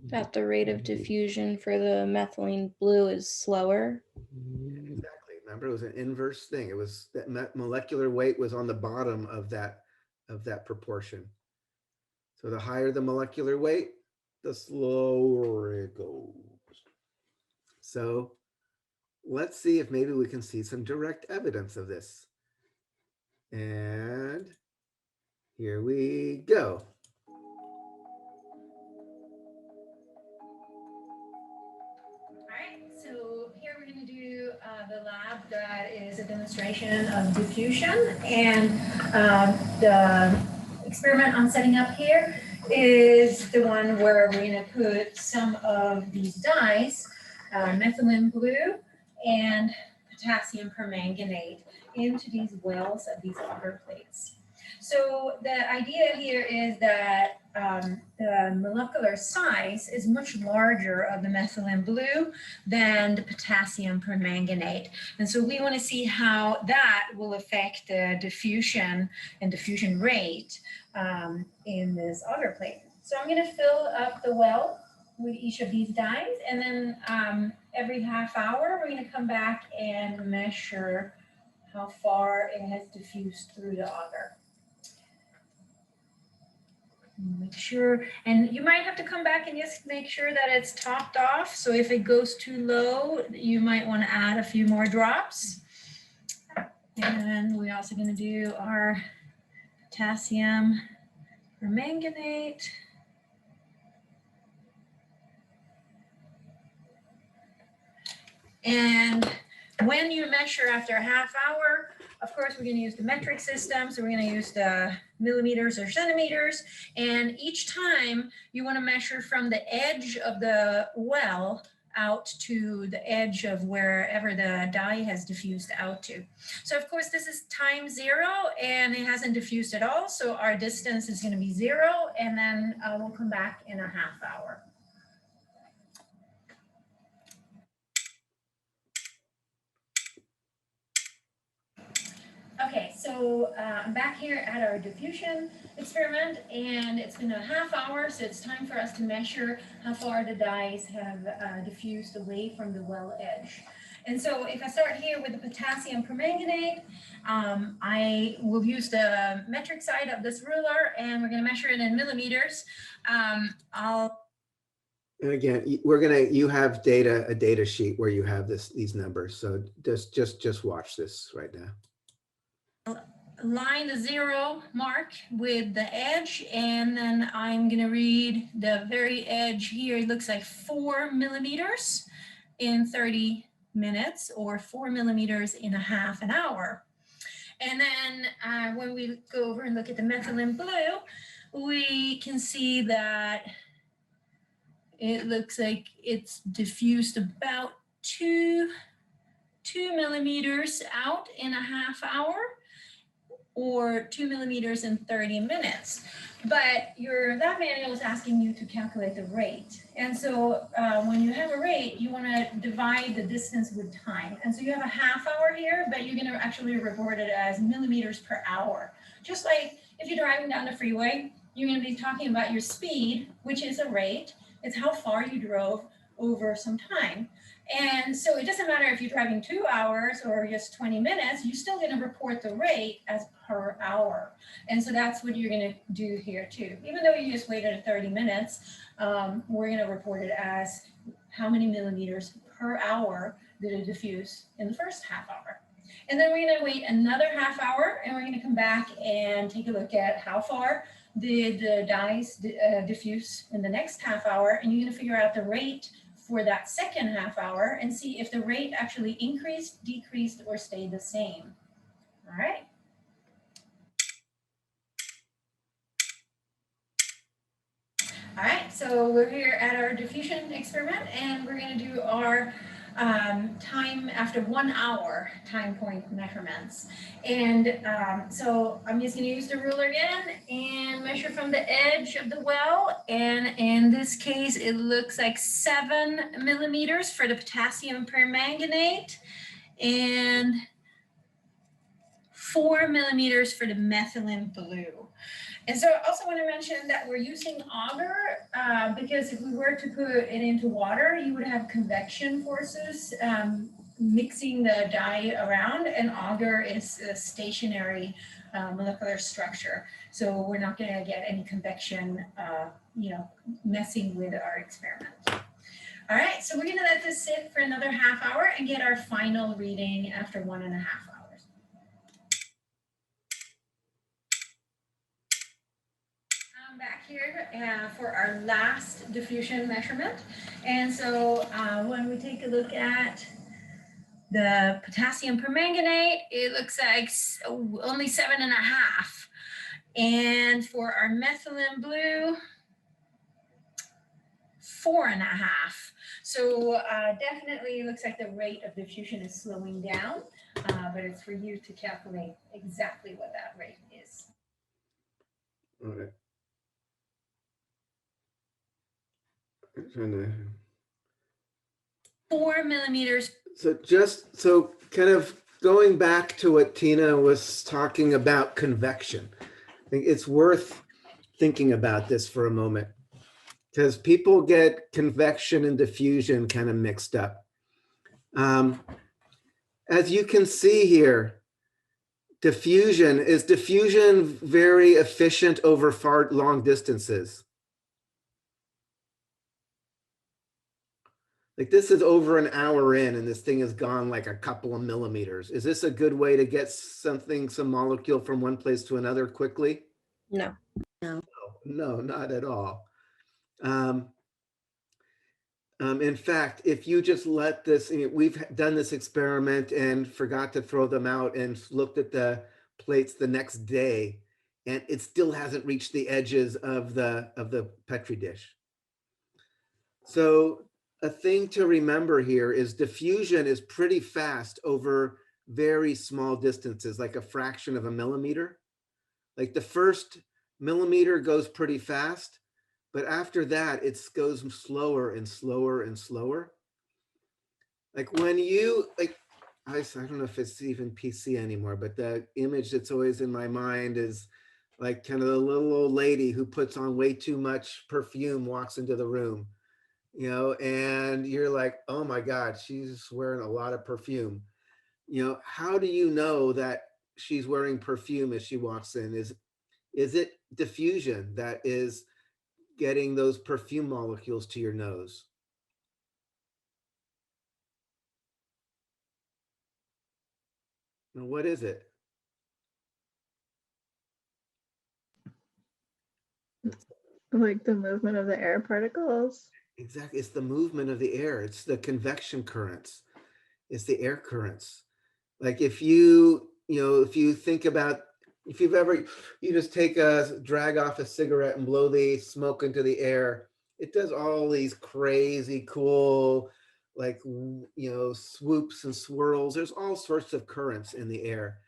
That the rate of diffusion for the methylene blue is slower. Exactly. Remember, it was an inverse thing. It was that molecular weight was on the bottom of that proportion. So the higher the molecular weight, the slower it goes. So let's see if maybe we can see some direct evidence of this. And here we go. All right, so here we're going to do the lab that is a demonstration of diffusion, and the experiment I'm setting up here is the one where we're going to put some of these dyes, methylene blue and potassium permanganate, into these wells of these agar plates. So the idea here is that the molecular size is much larger of the methylene blue than the potassium permanganate. And so we want to see how that will affect the diffusion and diffusion rate in this agar plate. So I'm going to fill up the well with each of these dyes, and then every half hour we're going to come back and measure how far it has diffused through the agar. Make sure, and you might have to come back and just make sure that it's topped off. So if it goes too low, you might want to add a few more drops. And we're also going to do our potassium permanganate. And when you measure after a half hour, of course, we're going to use the metric system. So we're going to use the millimeters or centimeters. And each time you want to measure from the edge of the well out to the edge of wherever the dye has diffused out to. So of course, this is time 0 and it hasn't diffused at all. So our distance is going to be 0. And then we'll come back in a half hour. Okay, so I'm back here at our diffusion experiment, and it's been a half hour, so it's time for us to measure how far the dyes have diffused away from the well edge. And so if I start here with the potassium permanganate, I will use the metric side of this ruler, and we're going to measure it in millimeters. And again, you have a data sheet where you have these numbers. So just watch this right now. Line the 0 mark with the edge, and then I'm going to read the very edge here. It looks like 4 millimeters in 30 minutes or 4 millimeters in a half an hour. And then when we go over and look at the methylene blue, we can see that it looks like it's diffused about 2 millimeters out in a half hour, or 2 millimeters in 30 minutes. But your lab manual is asking you to calculate the rate. And so when you have a rate, you want to divide the distance with time. And so you have a half hour here, but you're going to actually report it as millimeters per hour. Just like if you're driving down the freeway, you're going to be talking about your speed, which is a rate. It's how far you drove over some time. And so it doesn't matter if you're driving 2 hours or just 20 minutes, you're still going to report the rate as per hour. And so that's what you're going to do here too. Even though you just waited 30 minutes, we're going to report it as how many millimeters per hour did it diffuse in the first half hour. And then we're going to wait another half hour, and we're going to come back and take a look at how far did the dyes diffuse in the next half hour, and you're going to figure out the rate for that second half hour and see if the rate actually increased, decreased, or stayed the same. All right. All right, so we're here at our diffusion experiment, and we're going to do our time after 1 hour time point measurements. And so I'm just gonna use the ruler again and measure from the edge of the well. And in this case, it looks like 7 millimeters for the potassium permanganate and 4 millimeters for the methylene blue. And so I also want to mention that we're using auger because if we were to put it into water, you would have convection forces mixing the dye around, and auger is a stationary molecular structure. So we're not going to get any convection, messing with our experiment. All right, so we're going to let this sit for another half hour and get our final reading after 1.5 hours. I'm back here for our last diffusion measurement. And so when we take a look at the potassium permanganate, it looks like only 7.5. And for our methylene blue, 4.5. So definitely looks like the rate of diffusion is slowing down, but it's for you to calculate exactly what that rate is. All right. I'm trying to... 4 millimeters. So kind of going back to what Tina was talking about, convection. I think it's worth thinking about this for a moment, because people get convection and diffusion kind of mixed up. As you can see here, is diffusion very efficient over far long distances? Like this is over an hour in and this thing has gone like a couple of millimeters. Is this a good way to get some molecule from one place to another quickly? No. No, not at all. In fact, if you just let this, we've done this experiment and forgot to throw them out and looked at the plates the next day, and it still hasn't reached the edges of the Petri dish. So a thing to remember here is diffusion is pretty fast over very small distances, like a fraction of a millimeter. Like the first millimeter goes pretty fast, but after that, it goes slower and slower and slower. Like when you, I don't know if it's even PC anymore, but the image that's always in my mind is like kind of the little old lady who puts on way too much perfume, walks into the room, and you're like, oh my God, she's wearing a lot of perfume. How do you know that she's wearing perfume as she walks in? Is it diffusion that is getting those perfume molecules to your nose? Now, what is it? Like the movement of the air particles? Exactly. It's the movement of the air. It's the convection currents. It's the air currents. Like if you think about, if you just drag off a cigarette and blow the smoke into the air, it does all these crazy cool, swoops and swirls. There's all sorts of currents in the air.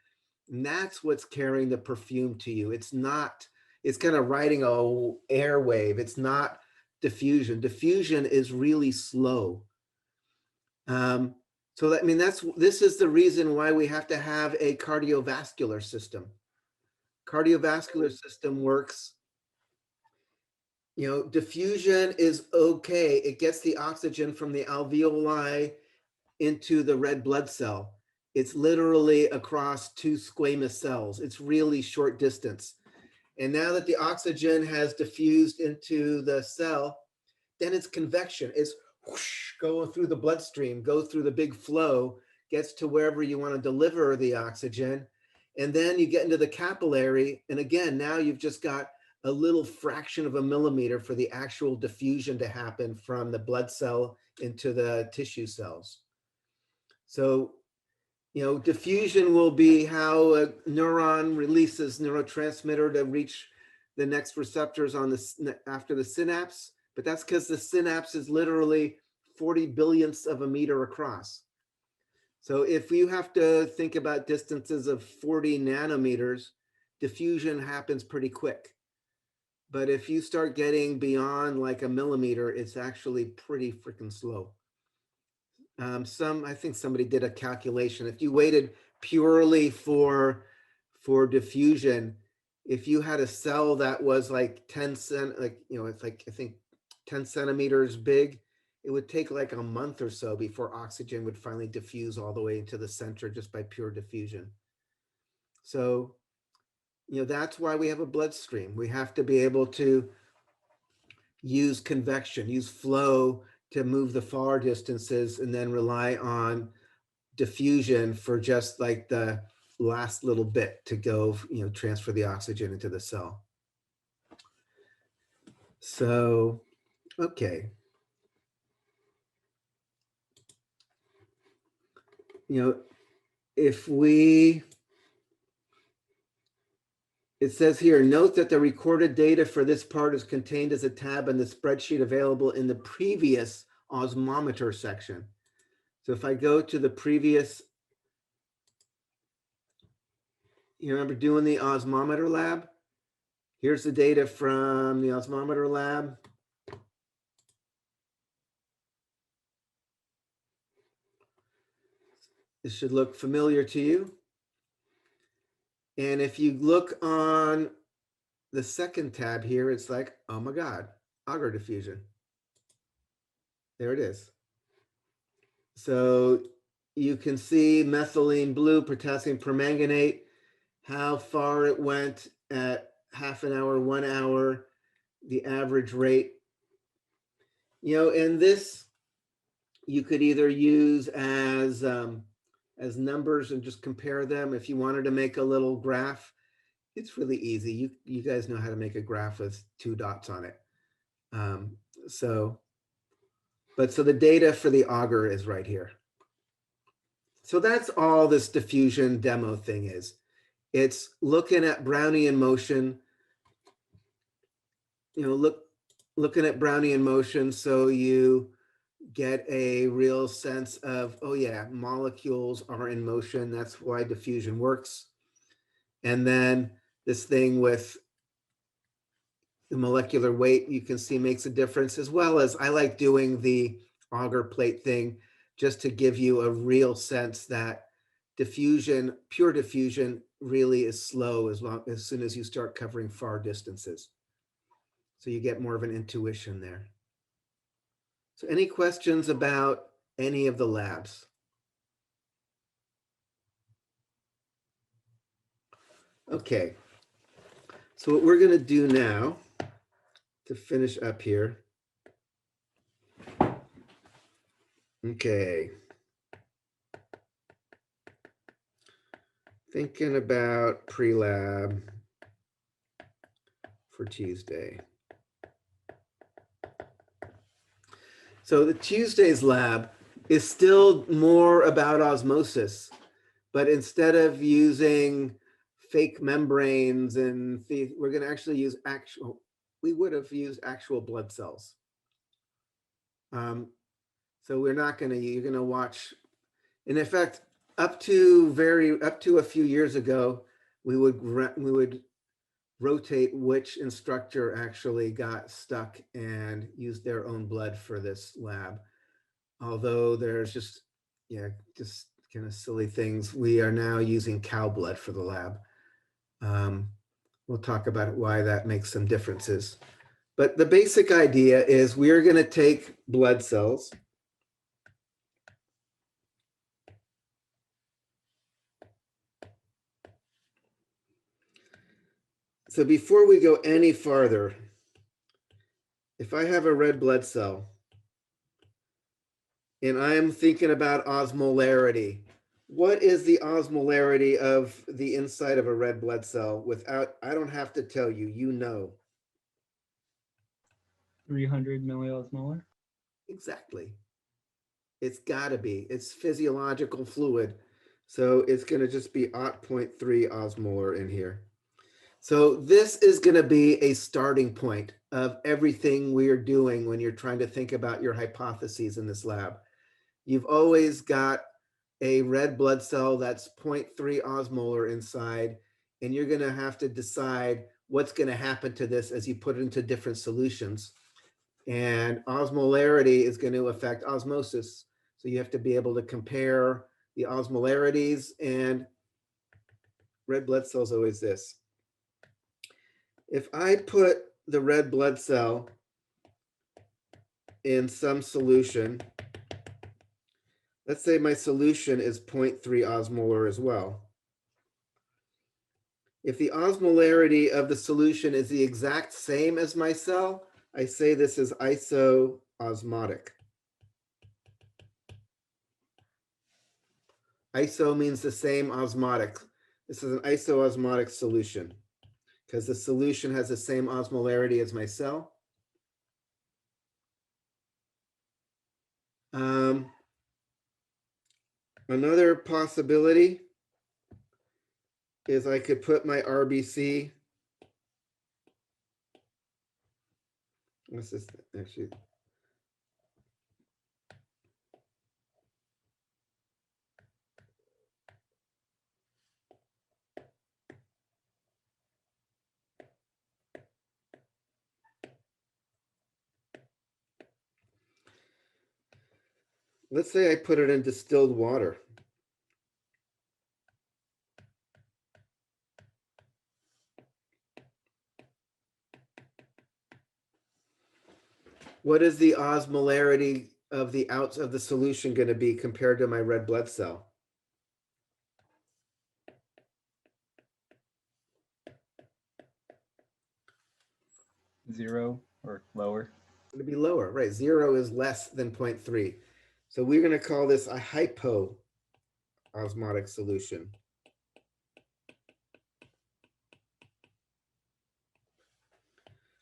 And that's what's carrying the perfume to you. It's kind of riding a air wave. It's not diffusion. Diffusion is really slow. This is the reason why we have to have a cardiovascular system. Cardiovascular system works, diffusion is okay. It gets the oxygen from the alveoli into the red blood cell. It's literally across 2 squamous cells. It's really short distance. And now that the oxygen has diffused into the cell, then it's convection. It's whoosh, going through the bloodstream, go through the big flow, gets to wherever you want to deliver the oxygen. And then you get into the capillary. And again, now you've just got a little fraction of a millimeter for the actual diffusion to happen from the blood cell into the tissue cells. So, diffusion will be how a neuron releases neurotransmitter to reach the next receptors on after the synapse. But that's because the synapse is literally 40 billionths of a meter across. So if you have to think about distances of 40 nanometers, diffusion happens pretty quick. But if you start getting beyond like a millimeter, it's actually pretty freaking slow. I think somebody did a calculation. If you waited purely for diffusion, if you had a cell that was like 10 cent, like, you know, it's like, I think 10 centimeters big, it would take like a month or so before oxygen would finally diffuse all the way into the center just by pure diffusion. So, you know, that's why we have a bloodstream. We have to be able to use convection, use flow to move the far distances, and then rely on diffusion for just like the last little bit to go, you know, transfer the oxygen into the cell. So, okay. You know, it says here, note that the recorded data for this part is contained as a tab in the spreadsheet available in the previous osmometer section. So if I go to the previous, you remember doing the osmometer lab? Here's the data from the osmometer lab. This should look familiar to you. And if you look on the second tab here, it's like, oh my God, agar diffusion. There it is. So you can see methylene blue, potassium permanganate, how far it went at half an hour, 1 hour, the average rate. You know, and this you could either use as numbers and just compare them. If you wanted to make a little graph, it's really easy. You guys know how to make a graph with 2 dots on it. So the data for the agar is right here. So that's all this diffusion demo thing is. It's looking at Brownian motion, you know, looking at Brownian motion so you get a real sense of, oh yeah, molecules are in motion. That's why diffusion works. And then this thing with the molecular weight, you can see makes a difference, as well as I like doing the agar plate thing just to give you a real sense that diffusion, pure diffusion, really is slow as soon as you start covering far distances. So you get more of an intuition there. So any questions about any of the labs? Okay. So what we're going to do now to finish up here. Okay. Thinking about pre-lab for Tuesday. So the Tuesday's lab is still more about osmosis, but instead of using fake membranes and we're going to actually use we would have used actual blood cells. So we're not going to, you're going to watch, and in fact, up to a few years ago, we would rotate which instructor actually got stuck and used their own blood for this lab. Although there's just kind of silly things. We are now using cow blood for the lab. We'll talk about why that makes some differences. But the basic idea is we're going to take blood cells. So before we go any farther, if I have a red blood cell and I'm thinking about osmolarity, what is the osmolarity of the inside of a red blood cell without, I don't have to tell you, you know. 300 milliosmolar. Exactly. It's got to be. It's physiological fluid. So it's going to just be 0.3 osmolar in here. So this is going to be a starting point of everything we are doing when you're trying to think about your hypotheses in this lab. You've always got a red blood cell that's 0.3 osmolar inside, and you're going to have to decide what's going to happen to this as you put it into different solutions. And osmolarity is going to affect osmosis. So you have to be able to compare the osmolarities, and red blood cell is always this. If I put the red blood cell in some solution, let's say my solution is 0.3 osmolar as well. If the osmolarity of the solution is the exact same as my cell, I say this is isoosmotic. Iso means the same osmotic. This is an isoosmotic solution because the solution has the same osmolarity as my cell. Another possibility is I could put my RBC. What's this actually? Let's say I put it in distilled water. What is the osmolarity of the outs of the solution going to be compared to my red blood cell? Zero or lower. It's going to be lower, right? 0 is less than 0.3. So we're going to call this a hypoosmotic solution.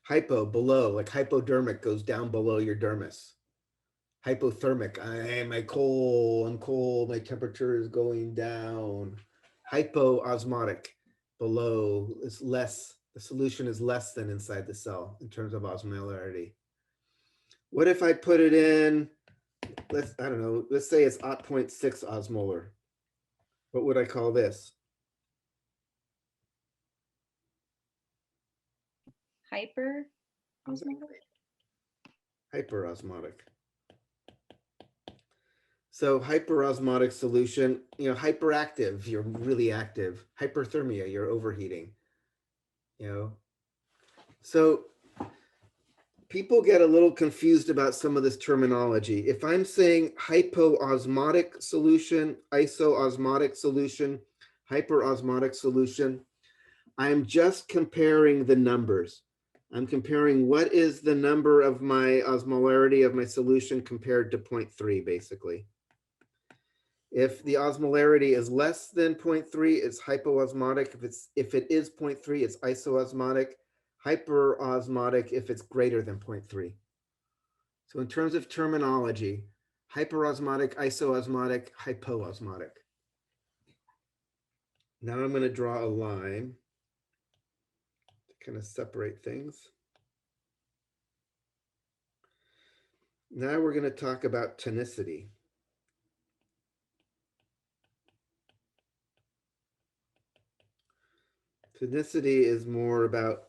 Hypo, below, like hypodermic goes down below your dermis. Hypothermic, I'm cold, my temperature is going down. Hypoosmotic, below, is less, the solution is less than inside the cell in terms of osmolarity. What if I put it in, I don't know, let's say it's 0.6 osmolar. What would I call this? Hyper osmotic. Hyperosmotic. So hyperosmotic solution, hyperactive, you're really active. Hyperthermia, you're overheating. So people get a little confused about some of this terminology. If I'm saying hypoosmotic solution, isoosmotic solution, hyperosmotic solution, I'm just comparing the numbers. I'm comparing what is the number of my osmolarity of my solution compared to 0.3, basically. If the osmolarity is less than 0.3, it's hypoosmotic. If it is 0.3, it's isoosmotic. Hyperosmotic if it's greater than 0.3. So in terms of terminology, hyperosmotic, isoosmotic, hypoosmotic. Now I'm going to draw a line to kind of separate things. Now we're going to talk about tonicity. Tonicity is more about,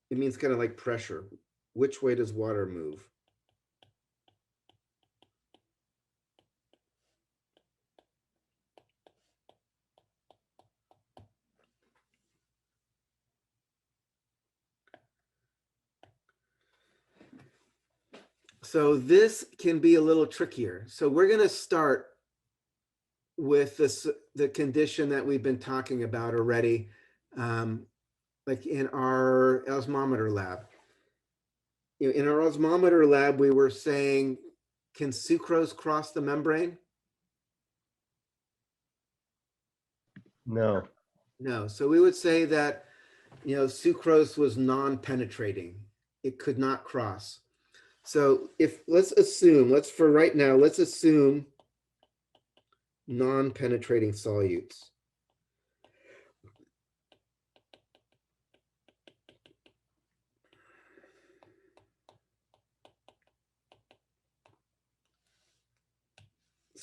it means kind of like pressure. Which way does water move? So this can be a little trickier. So we're going to start with the condition that we've been talking about already, like in our osmometer lab. In our osmometer lab, we were saying, can sucrose cross the membrane? No. No. So we would say that, sucrose was non-penetrating. It could not cross. So let's assume non-penetrating solutes.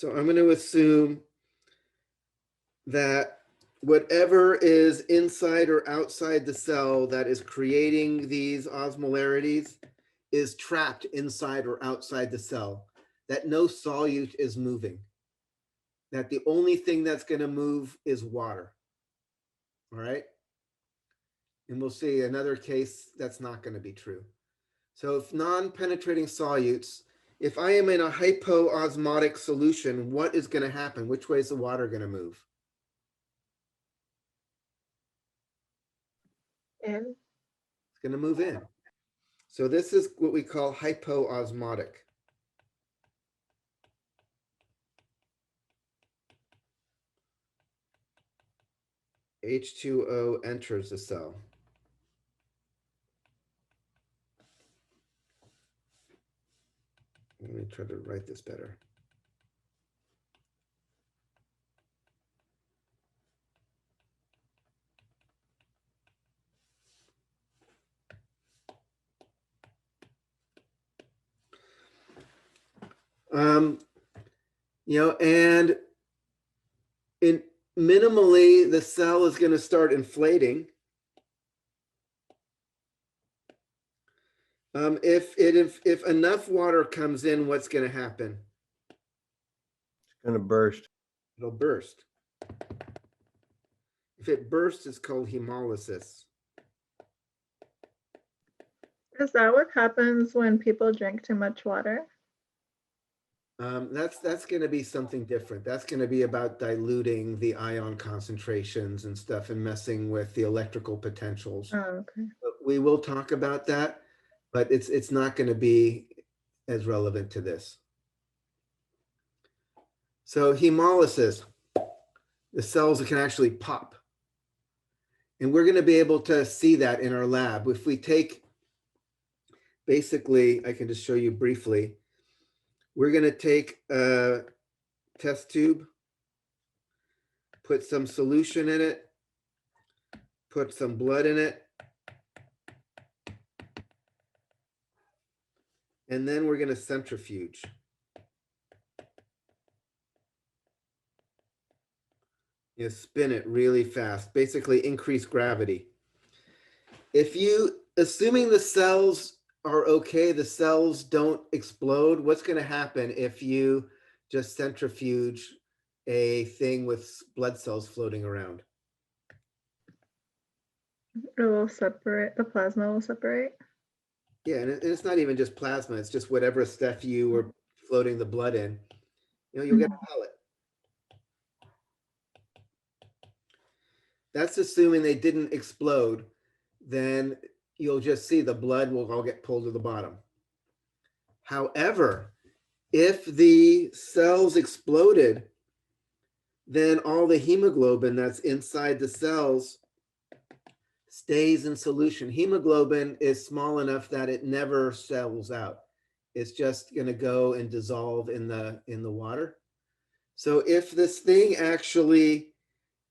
So I'm going to assume that whatever is inside or outside the cell that is creating these osmolarities is trapped inside or outside the cell, that no solute is moving, that the only thing that's going to move is water. All right. And we'll see another case that's not going to be true. So if non-penetrating solutes, if I am in a hypoosmotic solution, what is going to happen? Which way is the water going to move? In. It's going to move in. So this is what we call hypoosmotic. H2O enters the cell. Let me try to write this better. And minimally, the cell is going to start inflating. If enough water comes in, what's going to happen? It's going to burst. It'll burst. If it bursts, it's called hemolysis. Is that what happens when people drink too much water? That's going to be something different. That's going to be about diluting the ion concentrations and stuff and messing with the electrical potentials. Oh, okay. But we will talk about that, but it's not going to be as relevant to this. So hemolysis, the cells can actually pop. And we're going to be able to see that in our lab. If we take, basically, I can just show you briefly. We're going to take a test tube, put some solution in it, put some blood in it, and then we're going to centrifuge. You spin it really fast, basically increase gravity. If you, assuming the cells are okay, the cells don't explode, what's going to happen if you just centrifuge a thing with blood cells floating around? It will separate, the plasma will separate. Yeah, and it's not even just plasma, it's just whatever stuff you were floating the blood in. You'll get a pellet. That's assuming they didn't explode. Then you'll just see the blood will all get pulled to the bottom. However, if the cells exploded, then all the hemoglobin that's inside the cells stays in solution. Hemoglobin is small enough that it never settles out. It's just going to go and dissolve in the water. So if this thing actually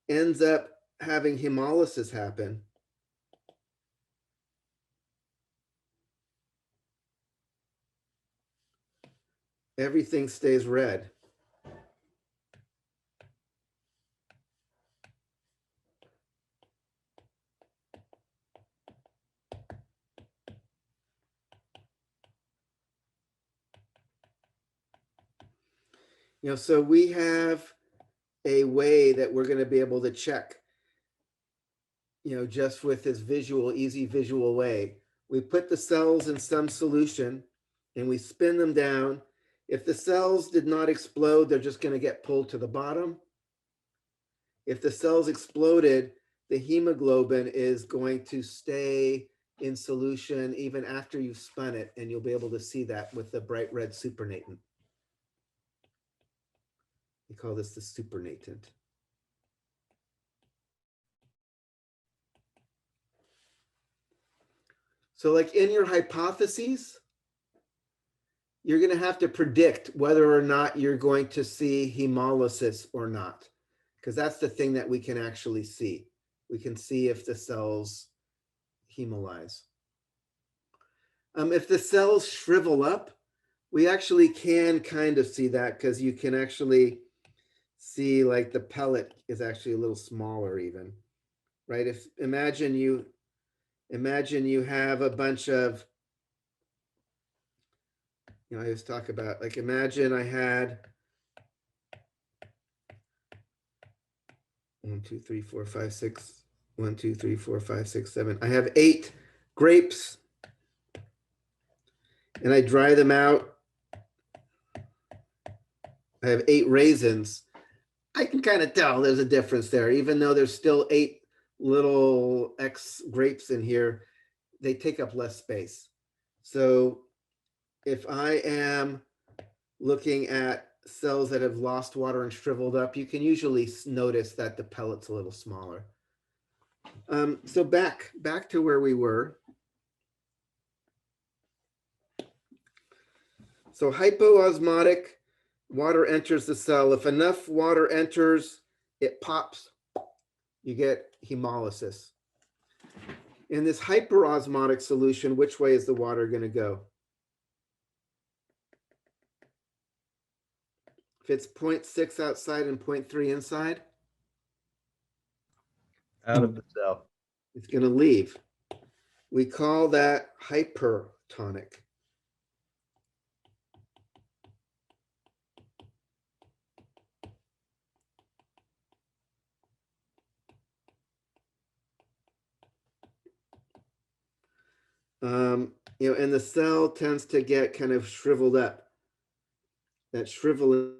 ends up having hemolysis happen, everything stays red. So we have a way that we're going to be able to check, just with this easy visual way. We put the cells in some solution and we spin them down. If the cells did not explode, they're just going to get pulled to the bottom. If the cells exploded, the hemoglobin is going to stay in solution even after you've spun it, and you'll be able to see that with the bright red supernatant. We call this the supernatant. So like in your hypotheses, you're going to have to predict whether or not you're going to see hemolysis or not, because that's the thing that we can actually see. We can see if the cells hemolyze. If the cells shrivel up, We actually can kind of see that because you can actually see like the pellet is actually a little smaller even, right? If imagine you have a bunch of, I always talk about, like, imagine I had 1, 2, 3, 4, 5, 6, 1, 2, 3, 4, 5, 6, 7. I have 8 grapes and I dry them out. I have 8 raisins. I can kind of tell there's a difference there, even though there's still 8 little X grapes in here, they take up less space. So if I am looking at cells that have lost water and shriveled up, you can usually notice that the pellet's a little smaller. So back to where we were. So hypoosmotic, water enters the cell. If enough water enters, it pops, you get hemolysis. In this hyperosmotic solution, which way is the water going to go? If it's 0.6 outside and 0.3 inside? Out of the cell. It's going to leave. We call that hypertonic. And the cell tends to get kind of shriveled up. That shriveling.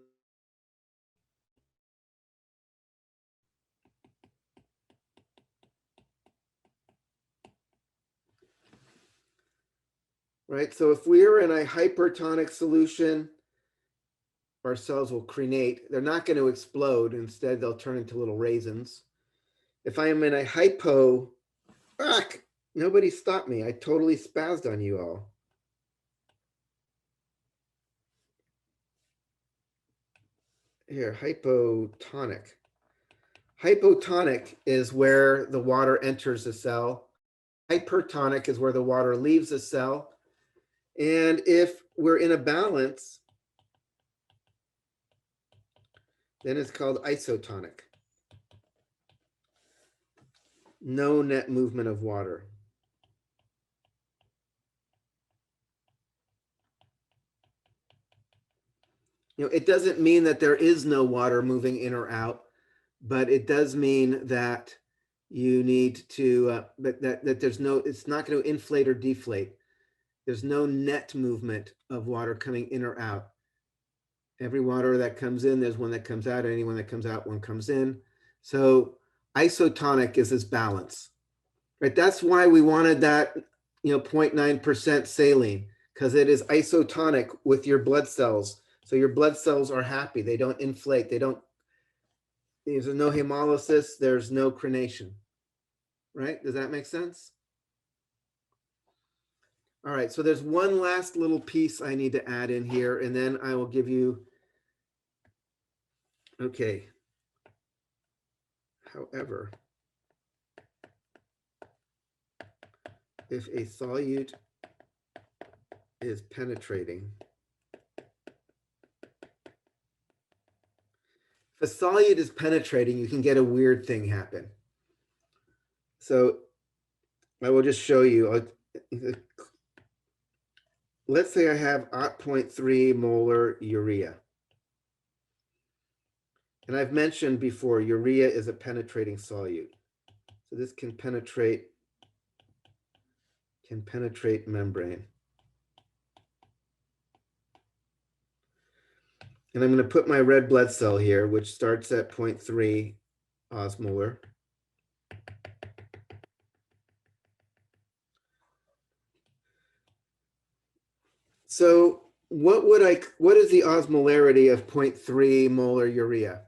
Right, so if we're in a hypertonic solution, our cells will crenate. They're not going to explode. Instead, they'll turn into little raisins. If I am in a hypo, nobody stopped me. I totally spazzed on you all. Here, hypotonic. Hypotonic is where the water enters the cell. Hypertonic is where the water leaves the cell. And if we're in a balance, then it's called isotonic. No net movement of water. It doesn't mean that there is no water moving in or out, but it does mean that you need to, that there's no, it's not going to inflate or deflate. There's no net movement of water coming in or out. Every water that comes in, there's one that comes out. Anyone that comes out, one comes in. So isotonic is this balance, right? That's why we wanted that, 0.9% saline, because it is isotonic with your blood cells. So your blood cells are happy. They don't inflate. There's no hemolysis. There's no crenation, right? Does that make sense? All right, so there's one last little piece I need to add in here, and then I will give you, okay. However, if a solute is penetrating, if a solute is penetrating, you can get a weird thing happen. So I will just show you. Let's say I have 0.3 molar urea. And I've mentioned before, urea is a penetrating solute. So this can penetrate membrane. And I'm going to put my red blood cell here, which starts at 0.3 osmolar. So what is the osmolarity of 0.3 molar urea?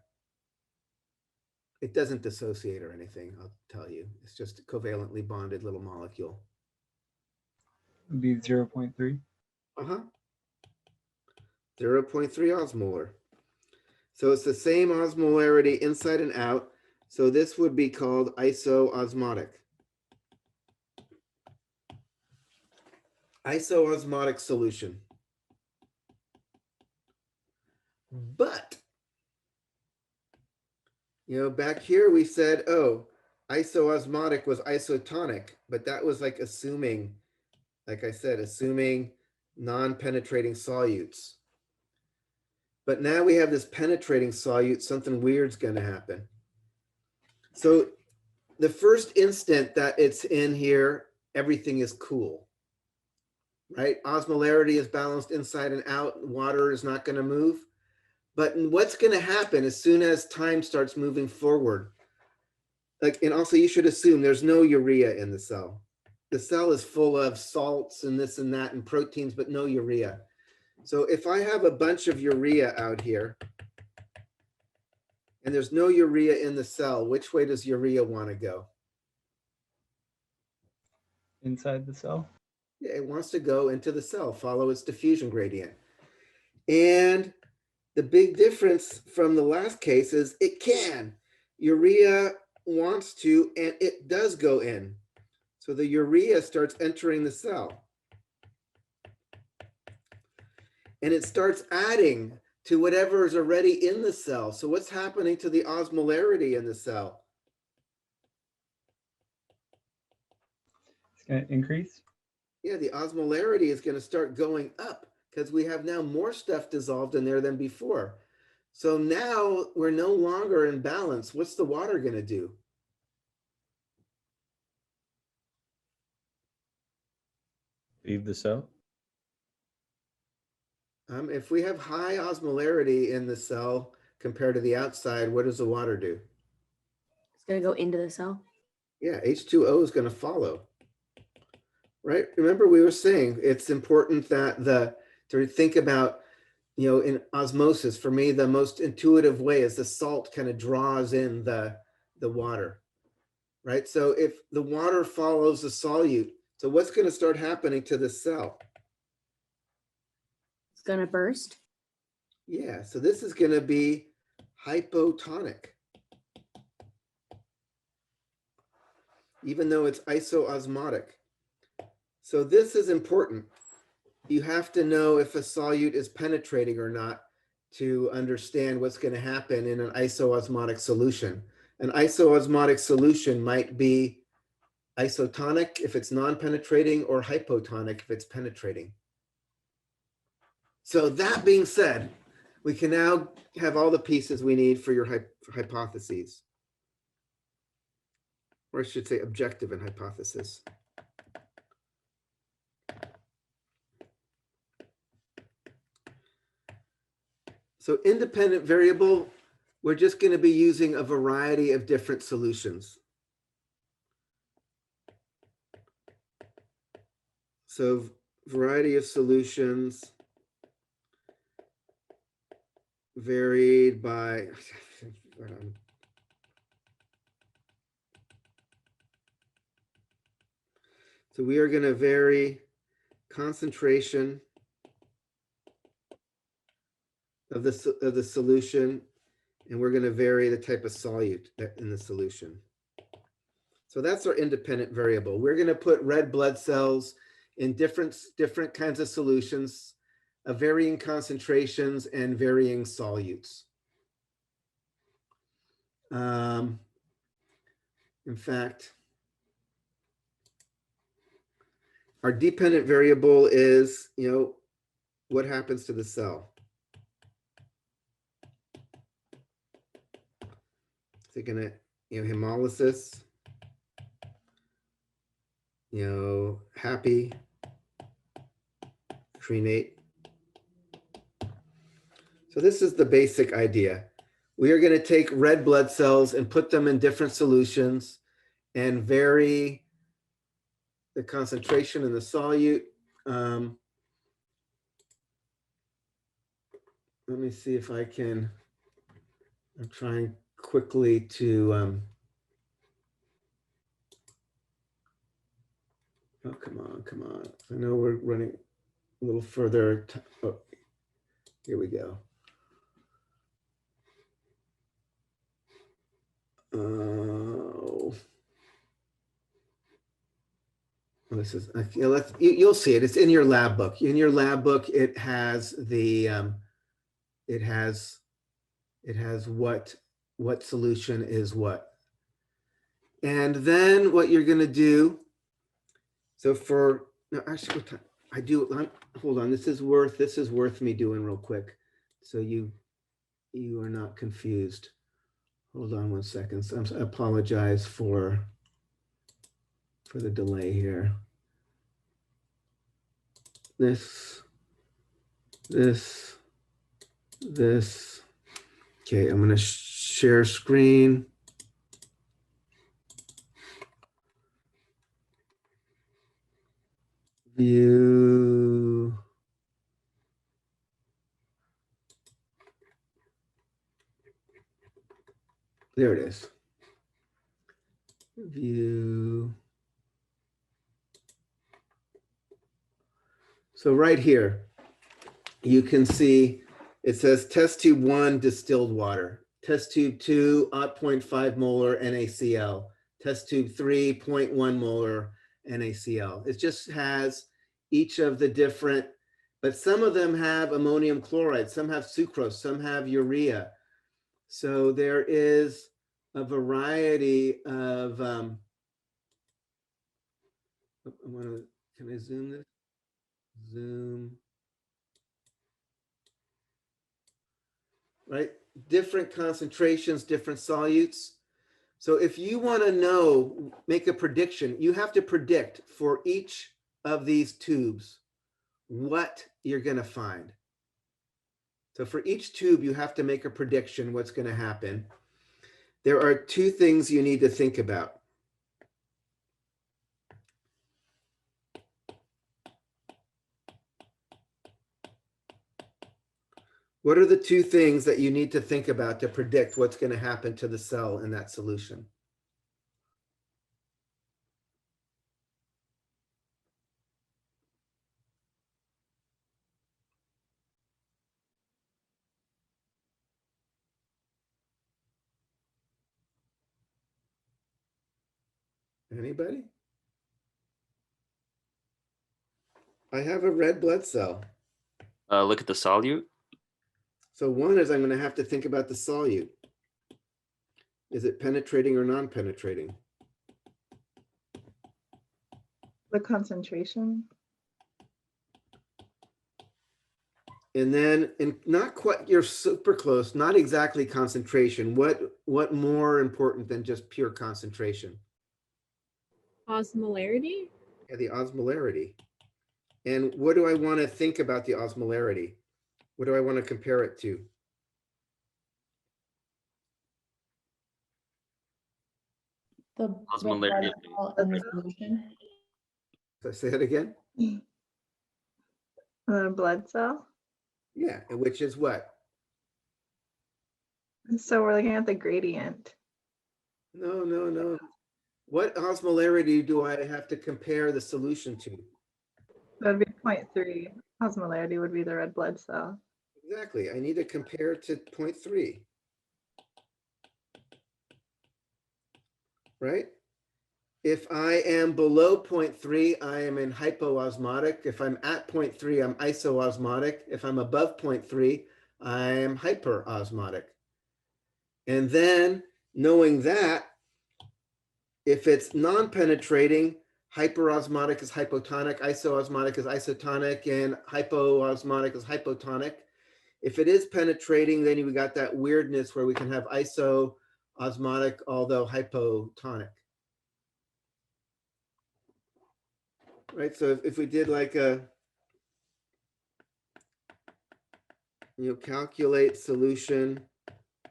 It doesn't dissociate or anything, I'll tell you. It's just a covalently bonded little molecule. It'd be 0.3. 0.3 osmolar. So it's the same osmolarity inside and out. So this would be called isoosmotic. Isoosmotic solution. But, you know, back here we said, oh, isoosmotic was isotonic, but that was like assuming, like I said, assuming non-penetrating solutes. But now we have this penetrating solute, something weird's going to happen. So the first instant that it's in here, everything is cool, right? Osmolarity is balanced inside and out. Water is not going to move. But what's going to happen as soon as time starts moving forward? Like, and also you should assume there's no urea in the cell. The cell is full of salts and this and that and proteins, but no urea. So if I have a bunch of urea out here and there's no urea in the cell, which way does urea want to go? Inside the cell? Yeah, it wants to go into the cell, follow its diffusion gradient. And the big difference from the last case is it can. Urea wants to, and it does go in. So the urea starts entering the cell. And it starts adding to whatever is already in the cell. So what's happening to the osmolarity in the cell? It's going to increase? Yeah, the osmolarity is going to start going up because we have now more stuff dissolved in there than before. So now we're no longer in balance. What's the water going to do? Leave the cell? If we have high osmolarity in the cell compared to the outside, what does the water do? It's going to go into the cell. Yeah, H2O is going to follow. Right? Remember we were saying it's important that to think about, you know, in osmosis, for me, the most intuitive way is the salt kind of draws in the water, right? So if the water follows the solute, so what's going to start happening to the cell? It's going to burst. Yeah, so this is going to be hypotonic. Even though it's isoosmotic. So this is important. You have to know if a solute is penetrating or not to understand what's going to happen in an isoosmotic solution. An isoosmotic solution might be isotonic if it's non-penetrating or hypotonic if it's penetrating. So that being said, we can now have all the pieces we need for your hypotheses. Or I should say objective and hypothesis. So independent variable, we're just going to be using a variety of different solutions. So variety of solutions varied by, so we are going to vary concentration of the solution, and we're going to vary the type of solute in the solution. So that's our independent variable. We're going to put red blood cells in different kinds of solutions of varying concentrations and varying solutes. In fact, our dependent variable is, you know, what happens to the cell. So you're gonna, you know, hemolysis, you know, happy, crenate. So this is the basic idea. We are going to take red blood cells and put them in different solutions and vary the concentration in the solute. Let me see if I can, I'm trying quickly to, oh, come on. I know we're running a little further. Oh, here we go. Oh, this is, you know, you'll see it. It's in your lab book. In your lab book, it has the it has what solution is what. And then what you're going to do, so for, no, actually, what time? Hold on, this is worth me doing real quick. So you are not confused. Hold on 1 second. So I apologize for the delay here. This. Okay, I'm going to share screen. View. There it is. View. So right here, you can see it says test tube 1 distilled water, test tube 2 0.5 molar NaCl, test tube 3 0.1 molar NaCl. It just has each of the different, but some of them have ammonium chloride, some have sucrose, some have urea. So there is a variety of, can I zoom this? Zoom. Right? Different concentrations, different solutes. So if you want to know, make a prediction, you have to predict for each of these tubes what you're going to find. So for each tube, you have to make a prediction what's going to happen. There are two things you need to think about. What are the two things that you need to think about to predict what's going to happen to the cell in that solution? Anybody? I have a red blood cell. Look at the solute. So one is I'm going to have to think about the solute. Is it penetrating or non-penetrating? The concentration. And then, and not quite, you're super close, not exactly concentration. What more important than just pure concentration? Osmolarity? Yeah, the osmolarity. And what do I want to think about the osmolarity? What do I want to compare it to? The Osmolarity. in the solution. So say that again? The blood cell. Yeah, and which is what? So we're looking at the gradient. No. What osmolarity do I have to compare the solution to? That would be 0.3. Osmolarity would be the red blood cell. Exactly. I need to compare to 0.3. Right? If I am below 0.3, I am in hypoosmotic. If I'm at 0.3, I'm isoosmotic. If I'm above 0.3, I am hyperosmotic. And then knowing that, if it's non-penetrating, hyperosmotic is hypotonic, isoosmotic is isotonic, and hypoosmotic is hypotonic. If it is penetrating, then we got that weirdness where we can have isoosmotic, although hypotonic. Right, so if we did like a, calculate solution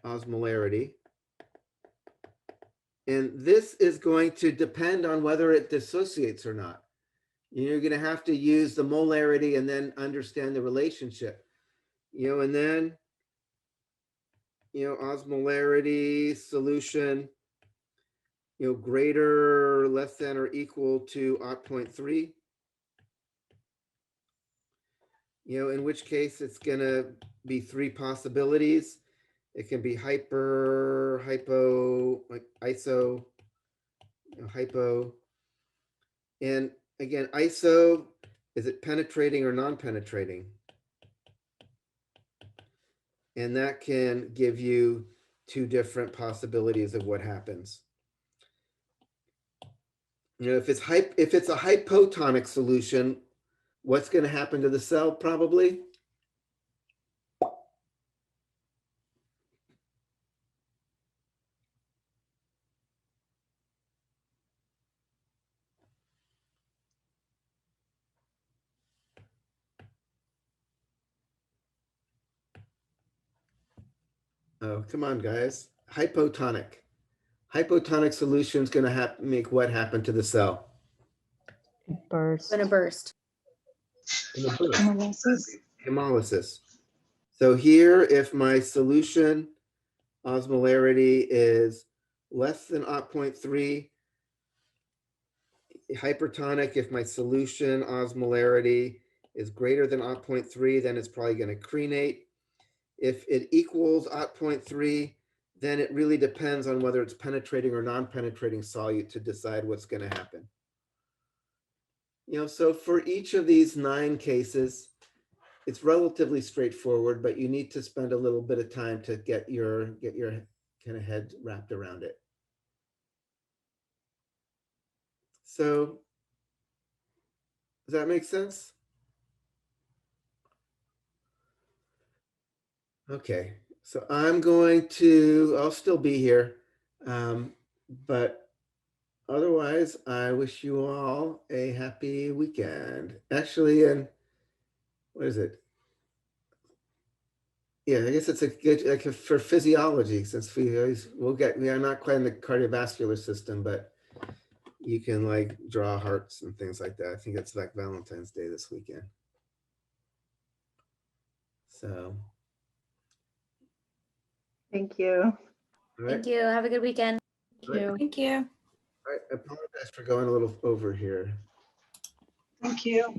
osmolarity, and this is going to depend on whether it dissociates or not. You're going to have to use the molarity and then understand the relationship, and then, osmolarity solution, greater, less than, or equal to 0.3. In which case it's going to be three possibilities. It can be hyper, hypo, like iso, hypo. And again, iso, is it penetrating or non-penetrating? And that can give you two different possibilities of what happens. You know, if it's a hypotonic solution, what's going to happen to the cell probably? Oh, come on, guys. Hypotonic. Hypotonic solution is going to make what happen to the cell? Burst. Gonna burst. Hemolysis. Hemolysis. So here, if my solution osmolarity is less than 0.3, hypertonic, if my solution osmolarity is greater than 0.3, then it's probably going to crenate. If it equals 0.3, then it really depends on whether it's penetrating or non-penetrating solute to decide what's going to happen. You know, so for each of these 9 cases, it's relatively straightforward, but you need to spend a little bit of time to get your kind of head wrapped around it. So does that make sense? Okay, so I'll still be here, but otherwise I wish you all a happy weekend. Actually, and what is it? Yeah, I guess it's a good, like for physiology, since we are not quite in the cardiovascular system, but you can like draw hearts and things like that. I think it's like Valentine's Day this weekend. So. Thank you. Thank you. Have a good weekend. Thank you. All right, I apologize for going a little over here. Thank you.